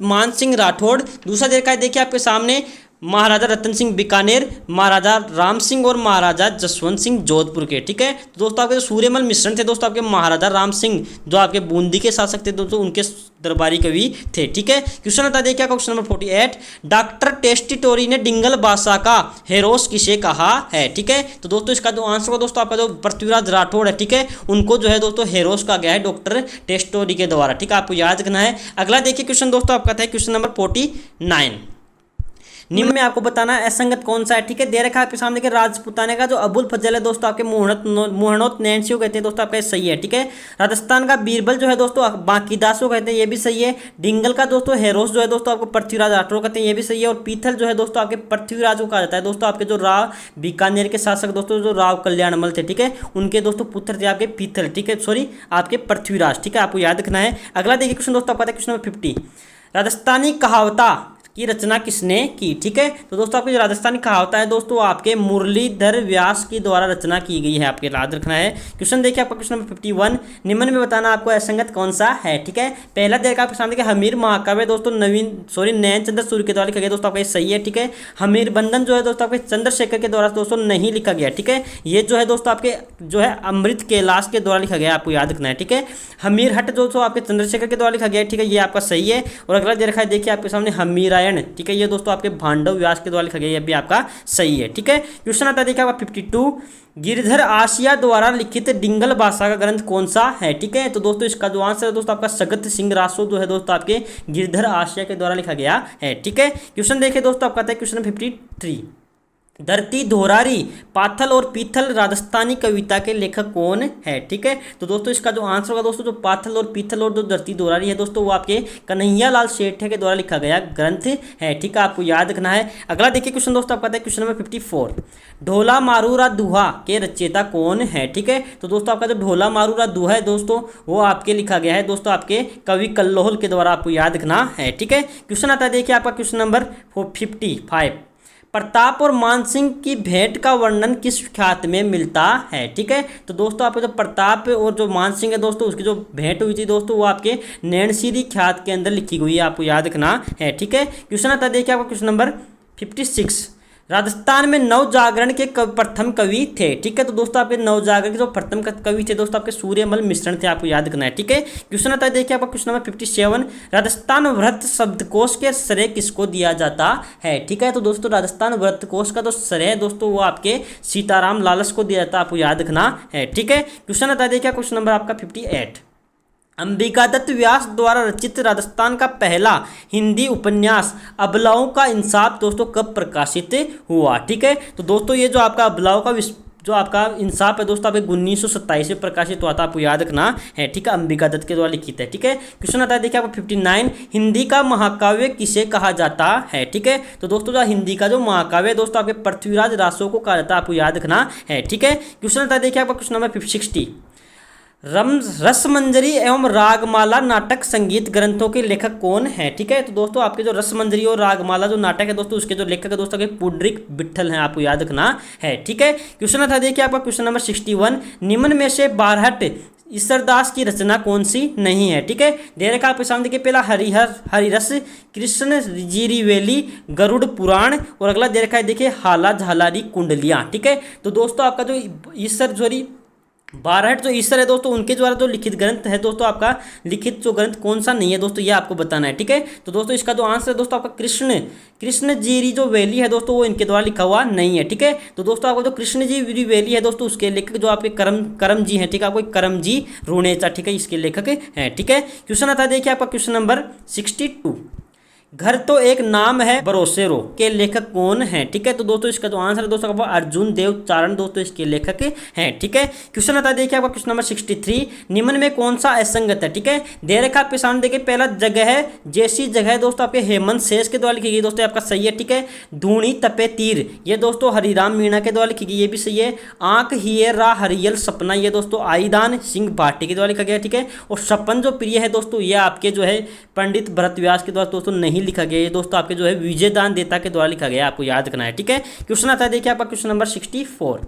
मान सिंह राठौड़, दूसरा दे रखा है देखिए आपके सामने महाराजा रतन सिंह बीकानेर, महाराजा राम सिंह और महाराजा जसवंत सिंह जोधपुर के, ठीक है। तो दोस्तों आपके जो सूर्यमल मिश्रण थे दोस्तों आपके महाराजा राम सिंह जो आपके बूंदी के शासक थे दोस्तों उनके दरबारी कवि थे, ठीक है। क्वेश्चन आता है देखिए क्वेश्चन नंबर 48। डॉक्टर टेस्टिटोरी ने डिंगल भाषा का हेरोस किसे कहा है, ठीक है। तो दोस्तों इसका जो आंसर हो दोस्तों आपका जो पृथ्वीराज राठौड़ है, ठीक है, उनको जो है दोस्तों हेरोस कहा गया है डॉक्टर टेस्टोरी के द्वारा, ठीक है, आपको याद रखना है। अगला देखिए क्वेश्चन दोस्तों आपका था क्वेश्चन नंबर 49। निम्न में आपको बताना है असंगत कौन सा है, ठीक है। दे रखा है आपके सामने के राजपुताने का जो अबुल फजल है दोस्तों आपके मोहनोत नैनसी कहते हैं दोस्तों आपका सही है, ठीक है। राजस्थान का बीरबल जो है दोस्तों बांकीदास को कहते हैं, ये भी सही है। डिंगल का दोस्तों हेरोस जो है दोस्तों आपको पृथ्वीराज राठौड़ कहते हैं, ये भी सही है। और पीथल जो है दोस्तों आपके पृथ्वीराज को कहा जाता है दोस्तों आपके जो राव बीकानेर के शासक दोस्तों जो राव कल्याणमल थे, ठीक है, उनके दोस्तों पुत्र थे आपके पीथल, ठीक है, सॉरी आपके पृथ्वीराज, ठीक है, आपको याद रखना है। अगला देखिए क्वेश्चन दोस्तों आपका क्वेश्चन नंबर 50। राजस्थानी कहावता की रचना किसने की, ठीक है। तो दोस्तों आपकी जो राजस्थानी कहावत है दोस्तों आपके मुरलीधर व्यास की द्वारा रचना की गई है, आपके याद रखना है। क्वेश्चन देखिए आपका क्वेश्चन नंबर 51। निम्न में बताना आपको असंगत कौन सा है, ठीक है। पहला देखा आपके सामने हमीर महाकाव्य दोस्तों नैन चंद्र सूर्य के द्वारा लिखा गया दोस्तों आपका सही है, ठीक है। हमीर बंधन जो है दोस्तों आपके चंद्रशेखर के द्वारा दोस्तों नहीं लिखा गया, ठीक है। ये जो है दोस्तों आपके जो है अमृत कैलाश के द्वारा लिखा गया, आपको याद रखना है, ठीक है। हमीर हट दोस्तों आपके चंद्रशेखर के द्वारा लिखा गया, ठीक है, ये आपका सही है। और अगला दे रखा है देखिए आपके सामने हमीराया रामायण, ठीक है, ये दोस्तों आपके भांडव व्यास के द्वारा लिखा गया, ये भी आपका सही है, ठीक है। क्वेश्चन आता है देखिए आपका 52, गिरधर आसिया द्वारा लिखित डिंगल भाषा का ग्रंथ कौन सा है, ठीक है। तो दोस्तों इसका जो आंसर है दोस्तों आपका सगत सिंह रासो जो है दोस्तों आपके गिरधर आसिया के द्वारा लिखा गया है, ठीक है। क्वेश्चन देखिए दोस्तों आपका आता है क्वेश्चन 53, धरती धोरारी पाथल और पीथल राजस्थानी कविता के लेखक कौन है, ठीक है। तो दोस्तों इसका जो आंसर होगा दोस्तों, जो पाथल और पीथल और जो धरती धोरारी है दोस्तों, वो आपके कन्हैया लाल सेठे के द्वारा लिखा गया ग्रंथ है, ठीक है, आपको याद रखना है। अगला देखिए क्वेश्चन दोस्तों आपका है क्वेश्चन नंबर 54, ढोला मारूरा दुहा के रचयिता कौन है, ठीक है। तो दोस्तों आपका जो ढोला मारूरा दुहा है दोस्तों, वो आपके लिखा गया है दोस्तों आपके कवि कल्लोल के द्वारा, आपको याद रखना है, ठीक है। क्वेश्चन आता है देखिए आपका क्वेश्चन नंबर 55, प्रताप और मानसिंह की भेंट का वर्णन किस ख्यात में मिलता है, ठीक है। तो दोस्तों आपको जो प्रताप और जो मानसिंह है दोस्तों, उसकी जो भेंट हुई थी दोस्तों, वो आपके नैनसीरी ख्यात के अंदर लिखी हुई है, आपको याद रखना है, ठीक है। क्वेश्चन आता है देखिए आपका क्वेश्चन नंबर 56, राजस्थान में नवजागरण के प्रथम कवि थे, ठीक है। तो दोस्तों आपके नवजागरण के जो प्रथम कवि थे दोस्तों आपके सूर्यमल मिश्रण थे, आपको याद रखना है, ठीक है। क्वेश्चन आता है देखिए आपका क्वेश्चन नंबर 57, राजस्थान व्रत शब्दकोश के श्रेय किसको दिया जाता है, ठीक है। तो दोस्तों राजस्थान व्रत कोश का जो श्रेय है दोस्तों, वो आपके सीताराम लालस को दिया जाता है, आपको याद रखना है, ठीक है। क्वेश्चन आता है देखिए क्वेश्चन नंबर आपका 58, अंबिकादत्त व्यास द्वारा रचित राजस्थान का पहला हिंदी उपन्यास अबलाओं का इंसाफ दोस्तों कब प्रकाशित हुआ, ठीक है। तो दोस्तों ये जो आपका अबलाओं का जो आपका इंसाफ है दोस्तों आपके 1927 में प्रकाशित हुआ था, आपको याद रखना है, ठीक है, अंबिकादत्त के द्वारा लिखित है, ठीक है। क्वेश्चन आता है देखिए आपको 59, हिंदी का महाकाव्य किसे कहा जाता है, ठीक है। तो दोस्तों जो हिंदी का जो महाकाव्य है दोस्तों आपके पृथ्वीराज रासो को कहा जाता है, आपको याद रखना है, ठीक है। क्वेश्चन आता है देखिए आपका क्वेश्चन नंबर 60, रसमंजरी एवं रागमाला नाटक संगीत ग्रंथों के लेखक कौन है, ठीक है। तो दोस्तों आपके जो रसमंजरी और रागमाला जो नाटक है दोस्तों, उसके जो लेखक है दोस्तों के पुंडरीक विट्ठल हैं, आपको याद रखना है, ठीक है। क्वेश्चन था देखिए आपका क्वेश्चन नंबर 61, निम्न में से बारहट ईश्वरदास की रचना कौन सी नहीं है, ठीक है। दे रखा आपके सामने देखिए, पहला हरिरस, कृष्ण जीरीवेली, गरुड़ पुराण, और अगला दे रखा है देखिए हाला झालारी कुंडलियाँ, ठीक है। तो दोस्तों आपका जो ईश्वर जोरी बारहट जो ईश्वर है दोस्तों, उनके द्वारा जो लिखित ग्रंथ है दोस्तों, आपका लिखित जो ग्रंथ कौन सा नहीं है दोस्तों, ये आपको बताना है, ठीक है। तो दोस्तों इसका जो आंसर है दोस्तों आपका कृष्ण जीरी जो वैली है दोस्तों, वो इनके द्वारा लिखा हुआ नहीं है, ठीक है। तो दोस्तों आपको जो कृष्ण जी वैली है दोस्तों, उसके लेखक जो आपके करम जी हैं, ठीक है, आपको करम जी रूणेचा, ठीक है, इसके लेखक हैं, ठीक है। क्वेश्चन आता है देखिए आपका क्वेश्चन नंबर 62, घर तो एक नाम है बरोसेरो के लेखक कौन है, ठीक है। तो दोस्तों इसका जो आंसर है दोस्तों आपका अर्जुन देव चारण दोस्तों इसके लेखक हैं, ठीक है। क्वेश्चन आता है देखिए आपका क्वेश्चन नंबर 63, निम्न में कौन सा असंगत है, ठीक है। दे रखा आपके सामने देखिए, पहला जगह है जैसी जगह है दोस्तों आपके हेमंत शेष के द्वारा लिखी गई दोस्तों, आपका सही है, ठीक है। धूणी तपे तीर, ये दोस्तों हरिराम मीणा के द्वारा लिखी गई, ये भी सही है। आंख हिये रा हरियल सपना, ये दोस्तों आईदान सिंह भाटी के द्वारा लिखा गया, ठीक है। और सपन जो प्रिय है दोस्तों, ये आपके जो है पंडित भरत व्यास के द्वारा दोस्तों नहीं लिखा गया, ये दोस्तों आपके जो है विजयदान देता के द्वारा लिखा गया, आपको याद रखना है, ठीक है। क्वेश्चन आता है देखिए आपका क्वेश्चन नंबर 64,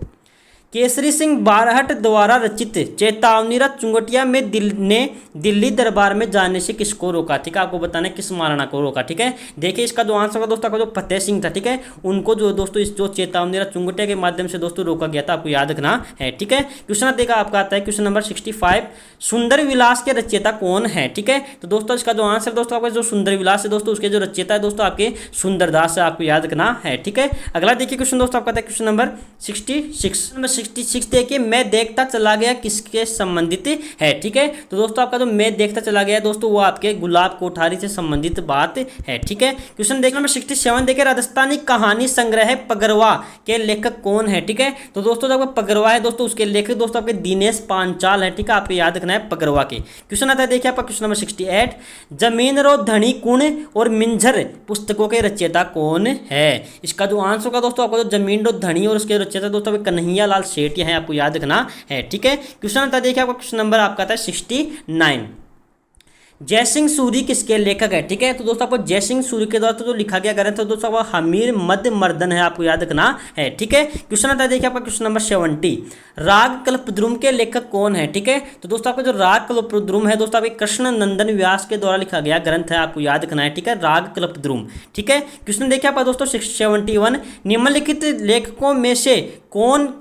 केसरी सिंह बारहट द्वारा रचित चेतावनीरत चुंगटिया में दिल्ली दरबार में जाने से किसको रोका, ठीक है, आपको बताना है किस महाराणा को रोका, ठीक है। देखिए इसका जो आंसर होगा दोस्तों आपका जो फतेह सिंह था, ठीक है, उनको जो दोस्तों इस जो चेतावनीरत चुंगटिया के माध्यम से दोस्तों रोका गया था, आपको याद रखना है, ठीक है। क्वेश्चन देखा आपका आता है क्वेश्चन नंबर 65, सुंदर विलास के रचयिता कौन है, ठीक है। तो दोस्तों इसका जो आंसर दोस्तों आपका जो सुंदर विलास है दोस्तों, उसके जो रचयिता है दोस्तों आपके सुंदरदास है, आपको याद रखना है, ठीक है। अगला देखिए क्वेश्चन दोस्तों आपका आता है क्वेश्चन नंबर 66 देखिए, मैं देखता चला गया किसके संबंधित है, ठीक है। तो दोस्तों आपका जो मैं देखता चला गया दोस्तों, वो आपके गुलाब कोठारी से संबंधित बात है, ठीक है। क्वेश्चन देखना नंबर 67 देखिए, राजस्थानी कहानी संग्रह पगरवा के लेखक कौन है, ठीक है। तो दोस्तों जो पगरवा है दोस्तों, उसके लेखक दोस्तों आपके दिनेश पांचाल है, ठीक है, आपको याद रखना है पगरवा के। क्वेश्चन आता है देखिए आपका क्वेश्चन नंबर 68, जमीन रो धनी कुण और मिंझर पुस्तकों के रचयिता कौन है। इसका जो आंसर होगा दोस्तों आपको जो जमीन रो धनी और उसके रचयिता दोस्तों कन्हैया लाल सेठ है, आपको याद रखना है, ठीक है। क्वेश्चन आता है देखिए आपका क्वेश्चन नंबर आपका आता है 69, जयसिंह सूरी किसके लेखक है, ठीक है। तो दोस्तों आपको जयसिंह सूरी के द्वारा तो जो लिखा गया ग्रंथ है दोस्तों आपको हमीर मद मर्दन है, आपको याद रखना है, ठीक है। क्वेश्चन आता है देखिए आपका क्वेश्चन नंबर 70, राग कल्पद्रुम के लेखक कौन है, ठीक है। तो दोस्तों आपका जो राग कल्पद्रुम है दोस्तों आपके कृष्ण नंदन व्यास के द्वारा लिखा गया ग्रंथ है, आपको याद रखना है, ठीक है, राग कल्पद्रुम, ठीक है। क्वेश्चन देखिए आपका दोस्तों 71, निम्नलिखित लेखकों में से कौन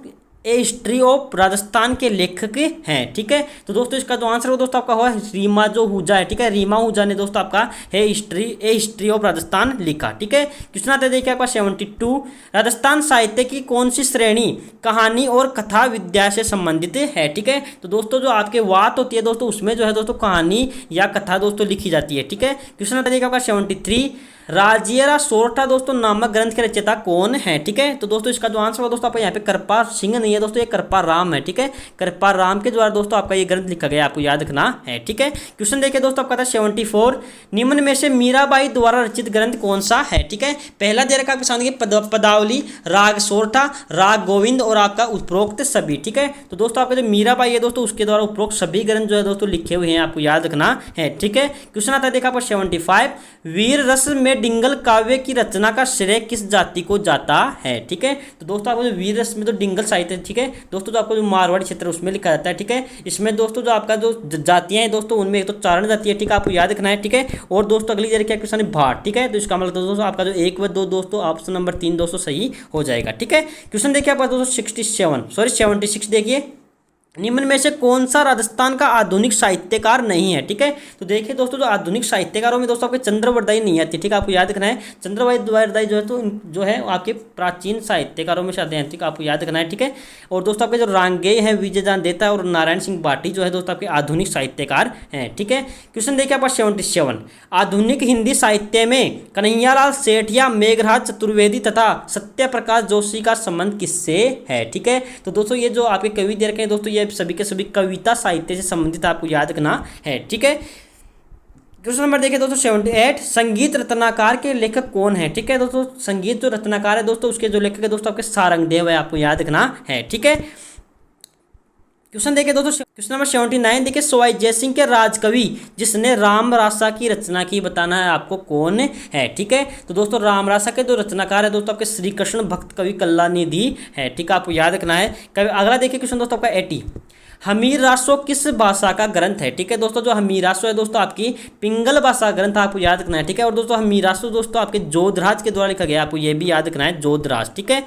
ए हिस्ट्री ऑफ राजस्थान के लेखक हैं। ठीक है, तो दोस्तों इसका जो आंसर हो दोस्तों आपका हुआ रीमा जो हुजा है। ठीक है, रीमा हुजा ने दोस्तों आपका है हिस्ट्री ऑफ राजस्थान लिखा। ठीक है, क्वेश्चन आता है देखिए आपका 72, राजस्थान साहित्य की कौन सी श्रेणी कहानी और कथा विद्या से संबंधित है। ठीक है, तो दोस्तों जो आपके वात होती है दोस्तों उसमें जो है दोस्तों कहानी या कथा दोस्तों लिखी जाती है। ठीक है, क्वेश्चन आता है देखिए आपका 73, राजियरा सोरठा दोस्तों नामक ग्रंथ के रचयिता कौन है। ठीक है, तो दोस्तों इसका जो आंसर हो दोस्तों आपका यहाँ पे कृपा सिंह नहीं है दोस्तों, ये कृपा राम है। ठीक है, कृपा राम के द्वारा दोस्तों आपका ये ग्रंथ लिखा गया, आपको याद रखना है। ठीक है, क्वेश्चन देखिए दोस्तों आपका था 74, निम्न में से मीराबाई द्वारा रचित ग्रंथ कौन सा है। ठीक है, पहला दे रखा आपके सामने पदावली, राग सोरठा, राग गोविंद और आपका उपरोक्त सभी। ठीक है, तो दोस्तों आपका जो मीराबाई है दोस्तों उसके द्वारा उपरोक्त सभी ग्रंथ जो है दोस्तों लिखे हुए हैं, आपको याद रखना है। ठीक है, क्वेश्चन आता है देखा आपका 75, वीर रस में डिंगल काव्य की रचना का श्रेय किस जाति को जाता है। ठीक है, तो दोस्तों आपको जो वीर रस में तो डिंगल साहित्य, ठीक है दोस्तों, जो आपको जो मारवाड़ी क्षेत्र उसमें लिखा जाता है। ठीक है, इसमें दोस्तों जो आपका जो जातियां हैं दोस्तों उनमें एक तो चारण जाति है। ठीक है, आपको याद रखना है। ठीक है, और दोस्तों अगली जगह क्या क्वेश्चन है भाट। ठीक है, तो इसका मतलब दोस्तों आपका जो 1 व 2 दोस्तों ऑप्शन नंबर 3 दोस्तों सही हो जाएगा। ठीक है, क्वेश्चन देखिए आपका दोस्तों 76 देखिए, निम्न में से कौन सा राजस्थान का आधुनिक साहित्यकार नहीं है। ठीक है, तो देखिए दोस्तों जो आधुनिक साहित्यकारों में दोस्तों आपके चंद्रवरदाई नहीं आती। ठीक है, आपको याद रखना है, चंद्रवरदाई जो है तो जो है आपके प्राचीन साहित्यकारों में से आते हैं। ठीक है, आपको याद रखना है। ठीक है, और दोस्तों आपके जो रांगेय हैं विजयजान देता और नारायण सिंह बाटी जो है दोस्तों आपके आधुनिक साहित्यकार हैं। ठीक है, क्वेश्चन देखिए आपका 77, आधुनिक हिंदी साहित्य में कन्हैयालाल सेठ या मेघराज चतुर्वेदी तथा सत्य प्रकाश जोशी का संबंध किससे है। ठीक है, तो दोस्तों ये जो आपके कवि दे रखे हैं दोस्तों ये सभी के सभी कविता साहित्य से संबंधित आपको याद रखना है। ठीक है, क्वेश्चन नंबर देखिए दोस्तों 78, संगीत रत्नाकार के लेखक कौन है। ठीक है, दोस्तों संगीत जो रत्नाकार है दोस्तों उसके जो लेखक है दोस्तों आपके सारंगदेव है, आपको याद रखना है। ठीक है, क्वेश्चन देखिए दोस्तों क्वेश्चन नंबर 79 देखिए, सवाई जयसिंह के राजकवि जिसने रामरासा की रचना की बताना है आपको कौन है। ठीक है, तो दोस्तों रामरासा के जो रचनाकार है दोस्तों आपके श्री कृष्ण भक्त कवि कल्लानिधि है। ठीक है, आपको याद रखना है। अगला देखिए क्वेश्चन दोस्तों आपका 80, हमीर रासो किस भाषा का ग्रंथ है। ठीक है, दोस्तों जो हमीर रासो है दोस्तों आपकी पिंगल भाषा ग्रंथ आपको याद रखना है। ठीक है, और दोस्तों हमीर रासो दोस्तों आपके जोधराज के द्वारा लिखा गया, आपको ये भी याद रखना है, जोधराज। ठीक है,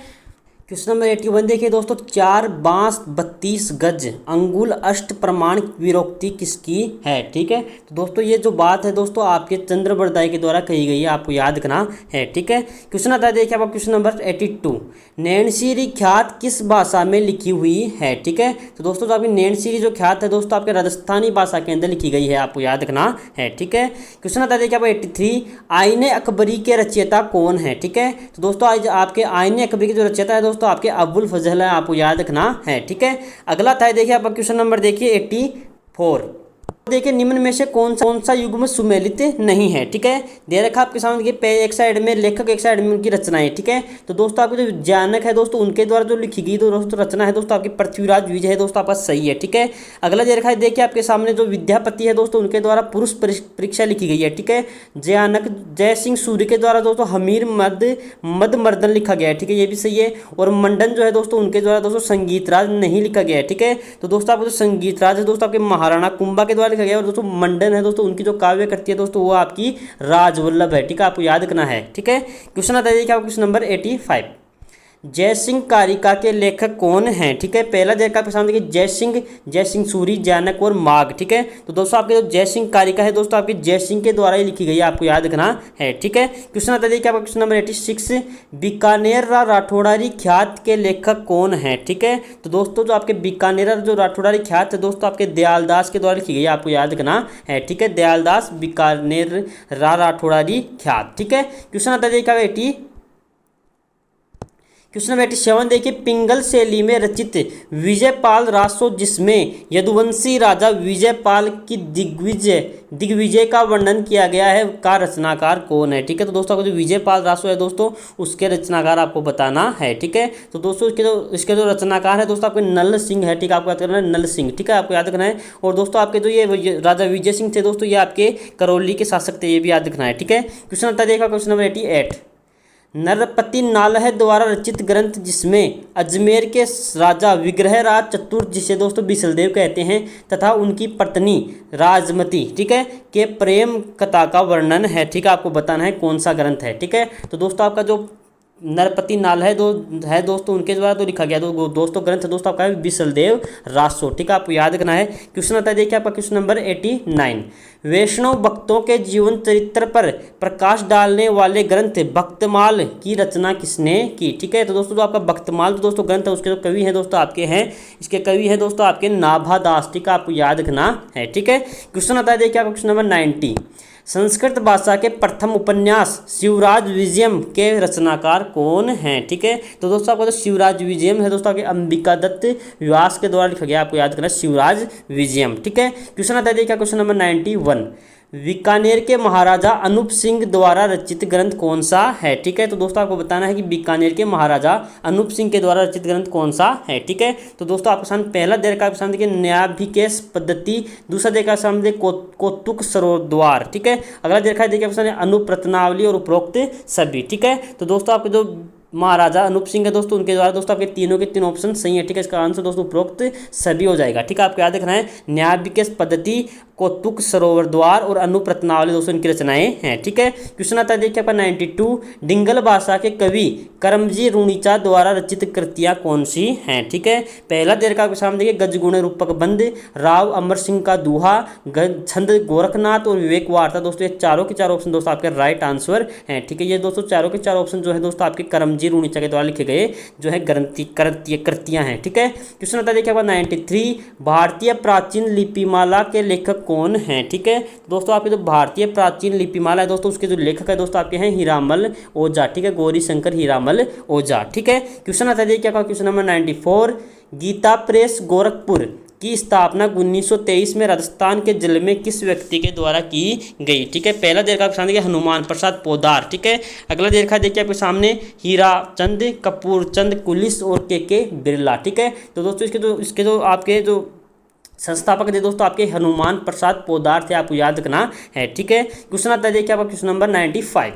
क्वेश्चन नंबर 81 देखिए दोस्तों, 4 बांस 32 गज अंगुल अष्ट प्रमाण विरोक्ति किसकी है। ठीक है, तो दोस्तों ये जो बात है दोस्तों आपके चंद्रवरदाई के द्वारा कही गई है, आपको याद रखना है। ठीक है, क्वेश्चन आता है देखिए आपका क्वेश्चन नंबर 82, नैनसीरी ख्यात किस भाषा में लिखी हुई है। ठीक है, तो दोस्तों जो आपकी नैनसीरी जो ख्यात है दोस्तों आपके राजस्थानी भाषा के अंदर लिखी गई है, आपको याद रखना है। ठीक है, क्वेश्चन आता है देखिए आपका 83, आईने अकबरी के रचयिता कौन है। ठीक है, तो दोस्तों आज आपके आईने अकबरी के जो रचयिता है दोस्तों आपके अबुल फजल है, आपको याद रखना है। ठीक है, अगला था देखिए आपका क्वेश्चन नंबर देखिए 84, देखिए निम्न में से कौन सा युग्म सुमेलित नहीं है। ठीक है, दे रखा आपके सामने देखिए एक साइड में लेखक एक साइड में उनकी रचनाएं। ठीक है, तो दोस्तों आपके जो जानक है दोस्तों उनके द्वारा जो लिखी गई दोस्तों रचना है दोस्तों आपकी पृथ्वीराज विजय है दोस्तों आपका सही है। ठीक है, अगला दे रखा है देखिए आपके सामने जो विद्यापति है दोस्तों उनके द्वारा पुरुष परीक्षा लिखी गई है। ठीक है, जानक जय सिंह सूर्य के द्वारा दोस्तों हमीर मद मर्दन लिखा गया है। ठीक है, ये भी सही है, और मंडन जो है दोस्तों उनके द्वारा दोस्तों संगीतराज नहीं लिखा गया है। ठीक है, तो दोस्तों आपको जो संगीतराज है दोस्तों आपके महाराणा कुंभा के द्वारा लिखा गया, और दोस्तों मंडन है दोस्तों उनकी जो काव्य करती है दोस्तों वो आपकी राजवल्लभ है। ठीक है, आपको याद रखना है। ठीक है, क्वेश्चन आता है क्या क्वेश्चन नंबर 85, जयसिंह कारिका के लेखक कौन हैं। ठीक है, पहला देखा आपके सामने देखिए जय सिंह सूरी, जानक और माघ। ठीक है, तो दोस्तों आपके जो जयसिंह कारिका है दोस्तों आपके जयसिंह के द्वारा ही लिखी गई है, आपको याद रखना है। ठीक है, क्वेश्चन आता है देखिए आपका क्वेश्चन नंबर 86, बीकानेर राठौड़ारी ख्यात के लेखक कौन है। ठीक है, तो दोस्तों जो आपके बीकानेर जो राठौड़ारी ख्यात है दोस्तों आपके दयालदास के द्वारा लिखी गई है, आपको याद रखना है। ठीक है, दयालदास बीकानेर राठौड़ारी ख्यात। ठीक है, क्वेश्चन आता है देखिए क्वेश्चन नंबर 87 देखिए, पिंगल शैली में रचित विजयपाल रासो जिसमें यदुवंशी राजा विजयपाल की दिग्विजय का वर्णन किया गया है का रचनाकार कौन है। ठीक है, तो दोस्तों आपको जो विजयपाल रासो है दोस्तों उसके रचनाकार आपको बताना है। ठीक है, तो दोस्तों इसके जो रचनाकार है दोस्तों आपके नल सिंह है। ठीक है, आपको याद करना है नल सिंह। ठीक है, आपको याद रखना है, और दोस्तों आपके जो ये राजा विजय सिंह थे दोस्तों ये आपके करौली के शासक थे, ये भी याद रखना है। ठीक है, क्वेश्चन आता देखा क्वेश्चन नंबर 88, नरपति नालह द्वारा रचित ग्रंथ जिसमें अजमेर के राजा विग्रहराज चतुर जिसे दोस्तों बिसलदेव कहते हैं तथा उनकी पत्नी राजमती, ठीक है, के प्रेम कथा का वर्णन है। ठीक है, आपको बताना है कौन सा ग्रंथ है। ठीक है, तो दोस्तों आपका जो नरपति नाल है दोस्तों उनके द्वारा तो लिखा गया। तो दोस्तों ग्रंथ दोस्तों आपका है विसलदेव रासो, ठीक है, आपको याद रखना है। क्वेश्चन आता है देखिए आपका क्वेश्चन नंबर 89, वैष्णव भक्तों के जीवन चरित्र पर प्रकाश डालने वाले ग्रंथ भक्तमाल की रचना किसने की, ठीक है। तो दोस्तों जो आपका भक्तमाल तो दोस्तों ग्रंथ है उसके जो कवि हैं दोस्तों आपके हैं, इसके कवि हैं दोस्तों आपके नाभादास, ठीक है, आपको याद रखना है, ठीक है। क्वेश्चन आता है देखिए आपका क्वेश्चन नंबर 90, संस्कृत भाषा के प्रथम उपन्यास शिवराज विजयम के रचनाकार कौन हैं, ठीक है। तो दोस्तों आपको जो शिवराज विजयम है दोस्तों आपके अंबिका दत्त व्यास के द्वारा लिखा गया, आपको याद करना शिवराज विजयम, ठीक है। क्वेश्चन आता है देखिए क्वेश्चन नंबर 91, बीकानेर के महाराजा अनूप सिंह द्वारा रचित ग्रंथ कौन सा है, ठीक है। तो दोस्तों आपको बताना है कि बीकानेर के महाराजा अनूप सिंह के द्वारा रचित ग्रंथ कौन सा है, ठीक है। तो दोस्तों आपके सामने पहला देर का सामने देखिए न्यायाभिकेश पद्धति, दूसरा देर का सामने कौतुक सरोद्वार, ठीक है। अगला देर का देखिए आपके सामने अनुप रत्नावली और उपरोक्त सभी, ठीक है। तो दोस्तों आपके जो महाराजा अनूप सिंह है दोस्तों उनके द्वारा दोस्तों आपके तीनों के तीन ऑप्शन सही है, ठीक है। इसका आंसर दोस्तों उपरोक्त सभी हो जाएगा, ठीक है। आपको याद रखना है न्यायाभिकेश पद्धति, कौतुक सरोवर द्वार और अनुप रत्नावली दोस्तों इनकी रचनाएं हैं, ठीक है। क्वेश्चन आता है देखिए आपका 92, डिंगल भाषा के कवि करमजी रुणीचा द्वारा रचित कृतियां कौन सी हैं, ठीक है। पहला देर का सामने देखिए गजगुण रूपक बंद, राव अमर सिंह का दूहा, छंद गोरखनाथ और विवेक वार्ता, दोस्तों ये चारों के चार ऑप्शन दोस्तों आपके राइट आंसर हैं, ठीक है। ये दोस्तों चारों के चार ऑप्शन जो है दोस्तों आपके करमजी रुणीचा के द्वारा लिखे गए जो है कृतियां हैं, ठीक है। क्वेश्चन आता है देखिए आपका 93, भारतीय प्राचीन लिपिमाला के लेखक कौन हैं, ठीक है। दोस्तों आपके जो भारतीय प्राचीन लिपिमाला है दोस्तों उसके जो लेखक है दोस्तों आपके हैं हीरामल ओझा, ठीक है, गौरी शंकर हीरामल ओझा, ठीक है। क्वेश्चन आता है देखिए आपका question number 94, Gita Press Gorakhpur की स्थापना 1923 में राजस्थान के जिले में किस व्यक्ति के द्वारा की गई, ठीक है। पहला देर का आपके सामने हनुमान प्रसाद पोदार, ठीक है। अगला देर का देखिए आपके सामने हीरा चंद कपूर चंद कुलिस और के बिरला, ठीक है। तो दोस्तों इसके जो आपके जो संस्थापक थे दोस्तों आपके हनुमान प्रसाद पोदार थे, आपको याद रखना है, ठीक है। क्वेश्चन आता है देखिए आपका क्वेश्चन नंबर 95,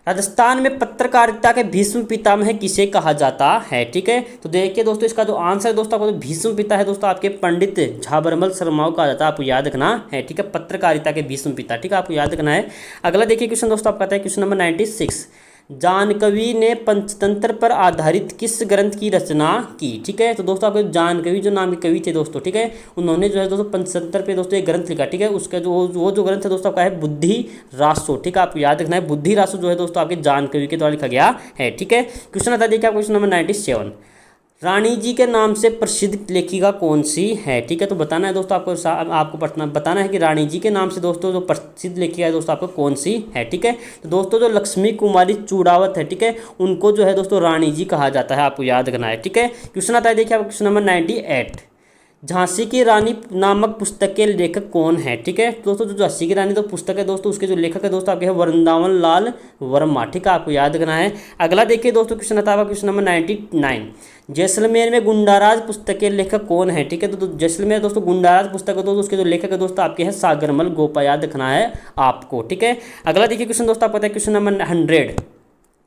राजस्थान में पत्रकारिता के भीष्म पितामह किसे कहा जाता है, ठीक है। तो देखिए दोस्तों इसका जो आंसर है दोस्तों आपको भीष्म पिता है दोस्तों आपके पंडित झाबरमल शर्मा कहा जाता है, आपको याद रखना है, ठीक है। पत्रकारिता के भीष्म पिता, ठीक है, आपको याद रखना है। अगला देखिए क्वेश्चन दोस्तों आपका आता है क्वेश्चन नंबर 96, जानकवि ने पंचतंत्र पर आधारित किस ग्रंथ की रचना की, ठीक है। तो दोस्तों आपके जानकवि जो नाम के कवि थे दोस्तों, ठीक है, उन्होंने जो है दोस्तों पंचतंत्र पे दोस्तों एक ग्रंथ लिखा, ठीक है। उसका जो ग्रंथ है दोस्तों आपका है बुद्धि रासो, ठीक है, आपको याद रखना है बुद्धि रासो जो है दोस्तों आपके जानकवि के द्वारा लिखा गया है, ठीक है। क्वेश्चन आता है देखिए क्वेश्चन नंबर 97, रानी जी के नाम से प्रसिद्ध लेखिका कौन सी है, ठीक है। तो बताना है दोस्तों आपको बताना है कि रानी जी के नाम से दोस्तों जो प्रसिद्ध लेखिका है दोस्तों आपको कौन सी है, ठीक है। तो दोस्तों जो लक्ष्मी कुमारी चूड़ावत है, ठीक है, उनको जो है दोस्तों रानी जी कहा जाता है, आपको याद रखना है, ठीक है। क्वेश्चन आता है देखिए आपको क्वेश्चन नंबर 98, झांसी की रानी नामक पुस्तक के लेखक कौन है, ठीक है। दोस्तों जो झांसी की रानी तो पुस्तक है दोस्तों उसके जो लेखक है दोस्तों आपके हैं वृंदावन लाल वर्मा, ठीक है, आपको याद रखना है। अगला देखिए दोस्तों क्वेश्चन आता है क्वेश्चन नंबर 99, जैसलमेर में गुंडाराज पुस्तक के लेखक कौन है, ठीक है। तो जैसलमेर दोस्तों गुंडाराज पुस्तक है दोस्तों उसके जो लेखक है दोस्तों आपके हैं सागरमल गोपा, याद रखना है आपको, ठीक है। अगला देखिए क्वेश्चन दोस्तों आपको पता है क्वेश्चन नंबर 100,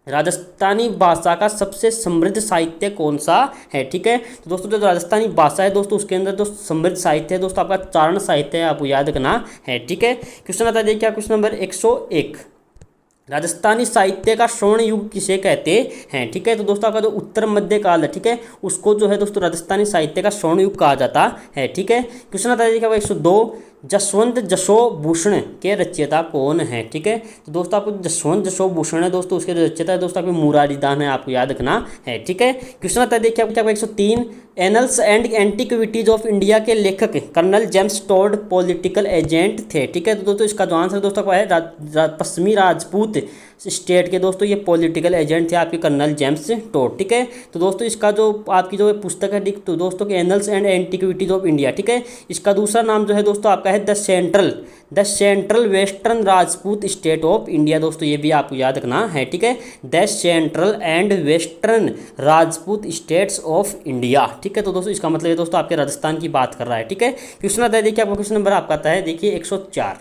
राजस्थानी भाषा का सबसे समृद्ध साहित्य कौन सा है, ठीक है। तो दोस्तों जो राजस्थानी भाषा है दोस्तों उसके अंदर जो समृद्ध साहित्य है दोस्तों आपका चारण साहित्य है, आपको याद रखना है, ठीक है। क्वेश्चन आता है देखिए क्वेश्चन नंबर 101, राजस्थानी साहित्य का स्वर्ण युग किसे कहते हैं, ठीक है। तो दोस्तों आपका जो उत्तर मध्य काल है, ठीक है, उसको जो है दोस्तों राजस्थानी साहित्य का स्वर्ण युग कहा जाता है, ठीक है। क्वेश्चन आता है देखिए 102, जसवंत जसो भूषण के रचयिता कौन है, ठीक है। तो दोस्तों आपको जसवंत जसो भूषण है दोस्तों उसके जो रचयिता है दोस्तों आपको मुरारी दान है, आपको याद रखना है, ठीक है। क्वेश्चन आता है देखिए आपको 103, annals and antiquities of India के लेखक colonel James Tod political agent थे, ठीक है। तो दोस्तों इसका जो आंसर दोस्तों है पश्चिमी राजपूत स्टेट के दोस्तों ये पॉलिटिकल एजेंट थे आपके कर्नल जेम्स टोड, ठीक है। तो दोस्तों इसका जो आपकी जो पुस्तक है तो दोस्तों के annuls and antiquities of India, ठीक है, इसका दूसरा नाम जो है दोस्तों आपका है the central western Rajput state of India, दोस्तों ये भी आपको याद रखना है, ठीक है। The central and western Rajput states of India, ठीक है। तो दोस्तों इसका मतलब है दोस्तों आपके राजस्थान की बात कर रहा है, ठीक है। क्वेश्चन आता है देखिए आपका क्वेश्चन नंबर आपका आता है देखिए 104,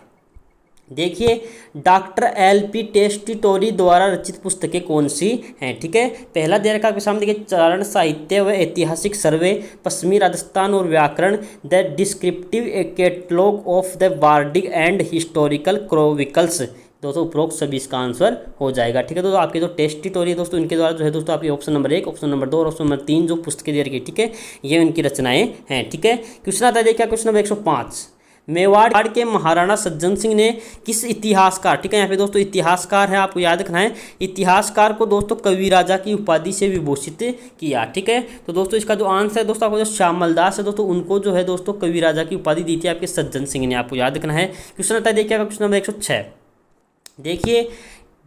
देखिए डॉक्टर LP टेस्टिटोरी द्वारा रचित पुस्तकें कौन सी हैं, ठीक है। पहला दे रखा आपके सामने देखिए चारण साहित्य व ऐतिहासिक सर्वे, पश्चिमी राजस्थान और व्याकरण, the descriptive catalogue of the bardic and historical chronicles दोस्तों उपरोक्त सभी इसका आंसर हो जाएगा। ठीक है, तो आपके जो टेस्ट टिट हो रही है दोस्तों, इनके द्वारा जो है दोस्तों आपकी ऑप्शन नंबर 1, ऑप्शन नंबर 2 और ऑप्शन नंबर 3 जो पुस्तकें दे रखी है, ठीक है, ये उनकी रचनाएं हैं। ठीक है, क्वेश्चन आता है देखिए क्वेश्चन नंबर 105, मेवाड़ के महाराणा सज्जन सिंह ने किस इतिहासकार, ठीक है, यहाँ पे दोस्तों इतिहासकार है, आपको याद रखना है, इतिहासकार को दोस्तों कवि राजा की उपाधि से विभूषित किया। ठीक है, तो दोस्तों इसका जो आंसर है दोस्तों, आपको जो श्यामल दास है दोस्तों, उनको जो है दोस्तों कवि राजा की उपाधि दी थी आपके सज्जन सिंह ने, आपको याद रखना है। क्वेश्चन आता है देखिए क्वेश्चन नंबर 106, देखिए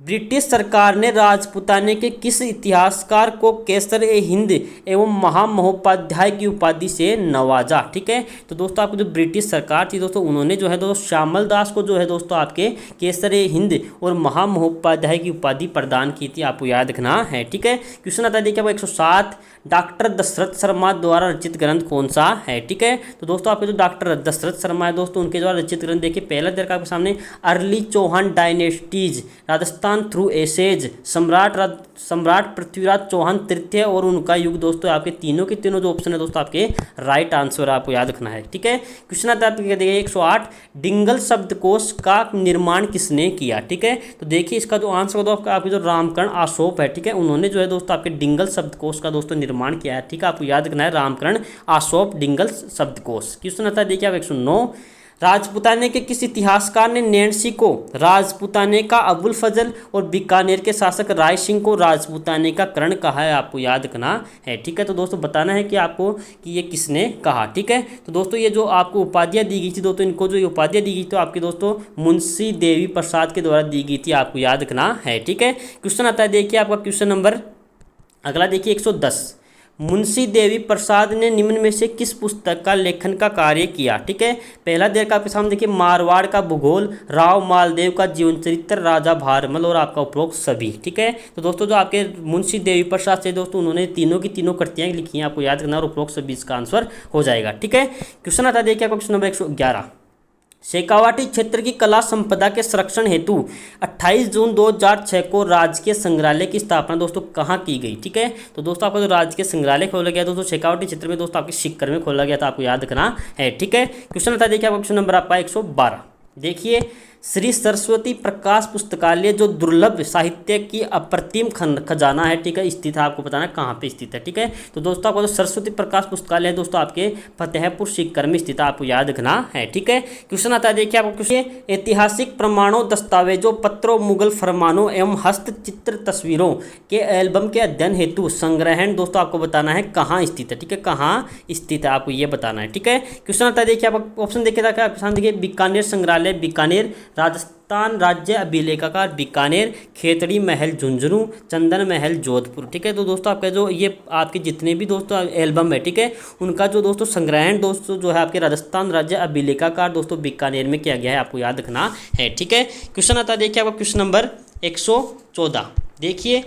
ब्रिटिश सरकार ने राजपुताने के किस इतिहासकार को केसर-ए-हिंद एवं महामहोपाध्याय की उपाधि से नवाजा। ठीक है, तो दोस्तों आपको जो ब्रिटिश सरकार थी दोस्तों, उन्होंने जो है दोस्तों श्यामल दास को जो है दोस्तों आपके केसर-ए-हिंद और महामहोपाध्याय की उपाधि प्रदान की थी, आपको याद रखना है। ठीक है, क्वेश्चन आता है देखिए आपको 107, डॉक्टर दशरथ शर्मा द्वारा रचित ग्रंथ कौन सा है। ठीक है, तो दोस्तों आपके जो डॉक्टर दशरथ शर्मा है दोस्तों, उनके द्वारा रचित ग्रंथ देखिए, पहला देर का आपके सामने early Chauhan dynasties, Rajasthan through ages, सम्राट पृथ्वीराज चौहान तृतीय और उनका युग दोस्तों, आपके तीनों के तीनों जो ऑप्शन है दोस्तों आपके राइट आंसर आपको याद रखना है। ठीक है, क्वेश्चन आता है आपके देखिए 108, डिंगल शब्दकोश का निर्माण किसने किया। ठीक है, तो देखिए इसका जो आंसर होगा आपके जो रामकरण आसोप है, ठीक है, उन्होंने जो है दोस्तों आपके डिंगल शब्दकोश का दोस्तों निर्माण किया है। ठीक है, आपको याद रखना है रामकरण आसोप डिंगल शब्दकोश। क्वेश्चन आता है देखिए आप 109, राजपुताने के किस इतिहासकार ने नैन्सी को राजपुताने का अबुल फजल और बीकानेर के शासक राय सिंह को राजपुताने का कर्ण कहा है, आपको याद रखना है। ठीक है, तो दोस्तों बताना है कि आपको कि ये किसने कहा। ठीक है, तो दोस्तों ये जो आपको उपाधियाँ दी गई थी दोस्तों, इनको जो ये उपाधियाँ दी गई तो आपके दोस्तों मुंशी देवी प्रसाद के द्वारा दी गई थी, आपको याद रखना है। ठीक है, क्वेश्चन आता है देखिए आपका क्वेश्चन नंबर अगला देखिए 110, मुंशी देवी प्रसाद ने निम्न में से किस पुस्तक का लेखन का कार्य किया। ठीक है, पहला देर का आपके सामने देखिए मारवाड़ का भूगोल, राव मालदेव का जीवन चरित्र, राजा भारमल और आपका उपरोक्त सभी। ठीक है, तो दोस्तों जो आपके मुंशी देवी प्रसाद से दोस्तों, उन्होंने तीनों की तीनों कृतियाँ लिखी हैं, आपको याद करना और उपरोक्त सभी इसका आंसर हो जाएगा। ठीक है, क्वेश्चन आता है देखिए आपको क्वेश्चन नंबर 111, शेखावाटी क्षेत्र की कला संपदा के संरक्षण हेतु 28 जून 2006 को राजकीय संग्रहालय की स्थापना दोस्तों कहाँ की गई। ठीक है, तो दोस्तों आपका जो राजकीय संग्रहालय खोला गया दोस्तों शेखावाटी क्षेत्र में दोस्तों आपके सीकर में खोला गया था, आपको याद रखना है। ठीक है, क्वेश्चन आता है देखिए आपका क्वेश्चन नंबर आपका 112, देखिए श्री सरस्वती प्रकाश पुस्तकालय जो दुर्लभ साहित्य की अप्रतिम खजाना है, ठीक है, स्थित है, आपको बताना है कहाँ पे स्थित है। ठीक है, तो दोस्तों आपको जो सरस्वती प्रकाश पुस्तकालय है दोस्तों आपके फतेहपुर सीकर में स्थित है, आपको याद रखना है। ठीक है, क्वेश्चन आता है देखिए आपको क्वेश्चन, ऐतिहासिक प्रमाणों, दस्तावेजों, पत्रों, मुगल फरमानों एवं हस्तचित्र तस्वीरों के एल्बम के अध्ययन हेतु संग्रहण दोस्तों आपको बताना है कहाँ स्थित है। ठीक है, कहाँ स्थित है आपको ये बताना है। ठीक है, क्वेश्चन आता है देखिए आप ऑप्शन देखिए देखिए बीकानेर संग्रहालय बीकानेर, राजस्थान राज्य अभिलेखागार बीकानेर, खेतड़ी महल झुंझुनू, चंदन महल जोधपुर। ठीक है, तो दोस्तों आपका जो ये आपके जितने भी दोस्तों एल्बम है, ठीक है, उनका जो दोस्तों संग्रहण दोस्तों जो है आपके राजस्थान राज्य अभिलेखागार दोस्तों बीकानेर में किया गया है, आपको याद रखना है। ठीक है, क्वेश्चन आता है देखिए आपका क्वेश्चन नंबर 114, देखिए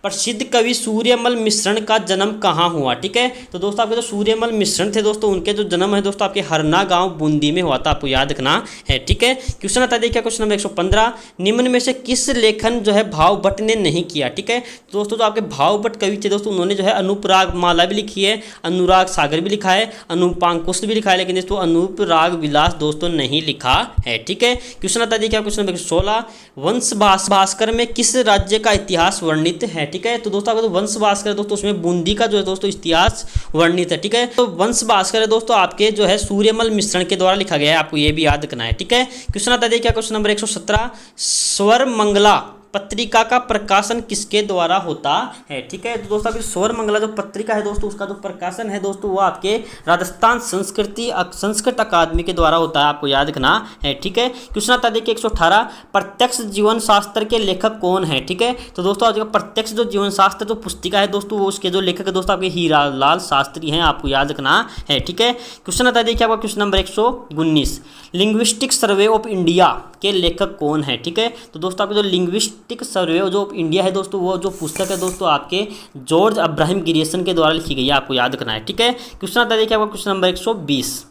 प्रसिद्ध कवि सूर्यमल मिश्रण का जन्म कहाँ हुआ। ठीक है, तो दोस्तों आपके जो सूर्यमल मिश्रण थे दोस्तों, उनके जो जन्म है दोस्तों आपके हरना गांव बूंदी में हुआ था, आपको याद रखना है। ठीक है, क्वेश्चन आता है देखिए क्वेश्चन नंबर 115, निम्न में से किस लेखन जो है भावभट्ट ने नहीं किया। ठीक है, तो दोस्तों जो आपके भावभट्ट कवि थे दोस्तों, उन्होंने जो है अनुपराग माला भी लिखी है, अनुराग सागर भी लिखा है, अनुपांकुश भी लिखा है, लेकिन दोस्तों अनुपराग विलास दोस्तों नहीं लिखा है। ठीक है, क्वेश्चन आता है देखिए क्वेश्चन नंबर 16, वंश भास्कर में किस राज्य का इतिहास वर्णित है। ठीक है, तो दोस्तों अगर वंश भास्कर दोस्तों उसमें बूंदी का जो है दोस्तों इतिहास वर्णित है। ठीक है, तो वंश भास्कर है दोस्तों आपके जो है सूर्यमल मिश्रण के द्वारा लिखा गया है, आपको ये भी याद रखना है। ठीक है, क्वेश्चन आता है देखिए क्वेश्चन नंबर 117, स्वर मंगला पत्रिका का प्रकाशन किसके द्वारा होता है। ठीक है, तो दोस्तों अभी स्वर मंगला जो पत्रिका है दोस्तों, उसका जो प्रकाशन है दोस्तों वो आपके राजस्थान संस्कृत अकादमी के द्वारा होता है, आपको याद रखना है। ठीक है, क्वेश्चन आता है देखिए 118, प्रत्यक्ष जीवन शास्त्र के लेखक कौन है। ठीक है, तो दोस्तों आज प्रत्यक्ष जो जीवन शास्त्र जो पुस्तिका है दोस्तों, वो उसके जो लेखक है दोस्तों आपके हीरालाल शास्त्री हैं, आपको याद रखना है। ठीक है, क्वेश्चन आता है देखिए आपका question number 119, linguistic survey of India के लेखक कौन है। ठीक है, तो दोस्तों आपको जो लिंग्विस्टिक सर्वे जो इंडिया है दोस्तों, वो जो पुस्तक है दोस्तों आपके जॉर्ज अब्राहम गिरियसन के द्वारा लिखी गई है, आपको याद रखना है। ठीक है, क्वेश्चन आता है देखिए आपका क्वेश्चन नंबर 120,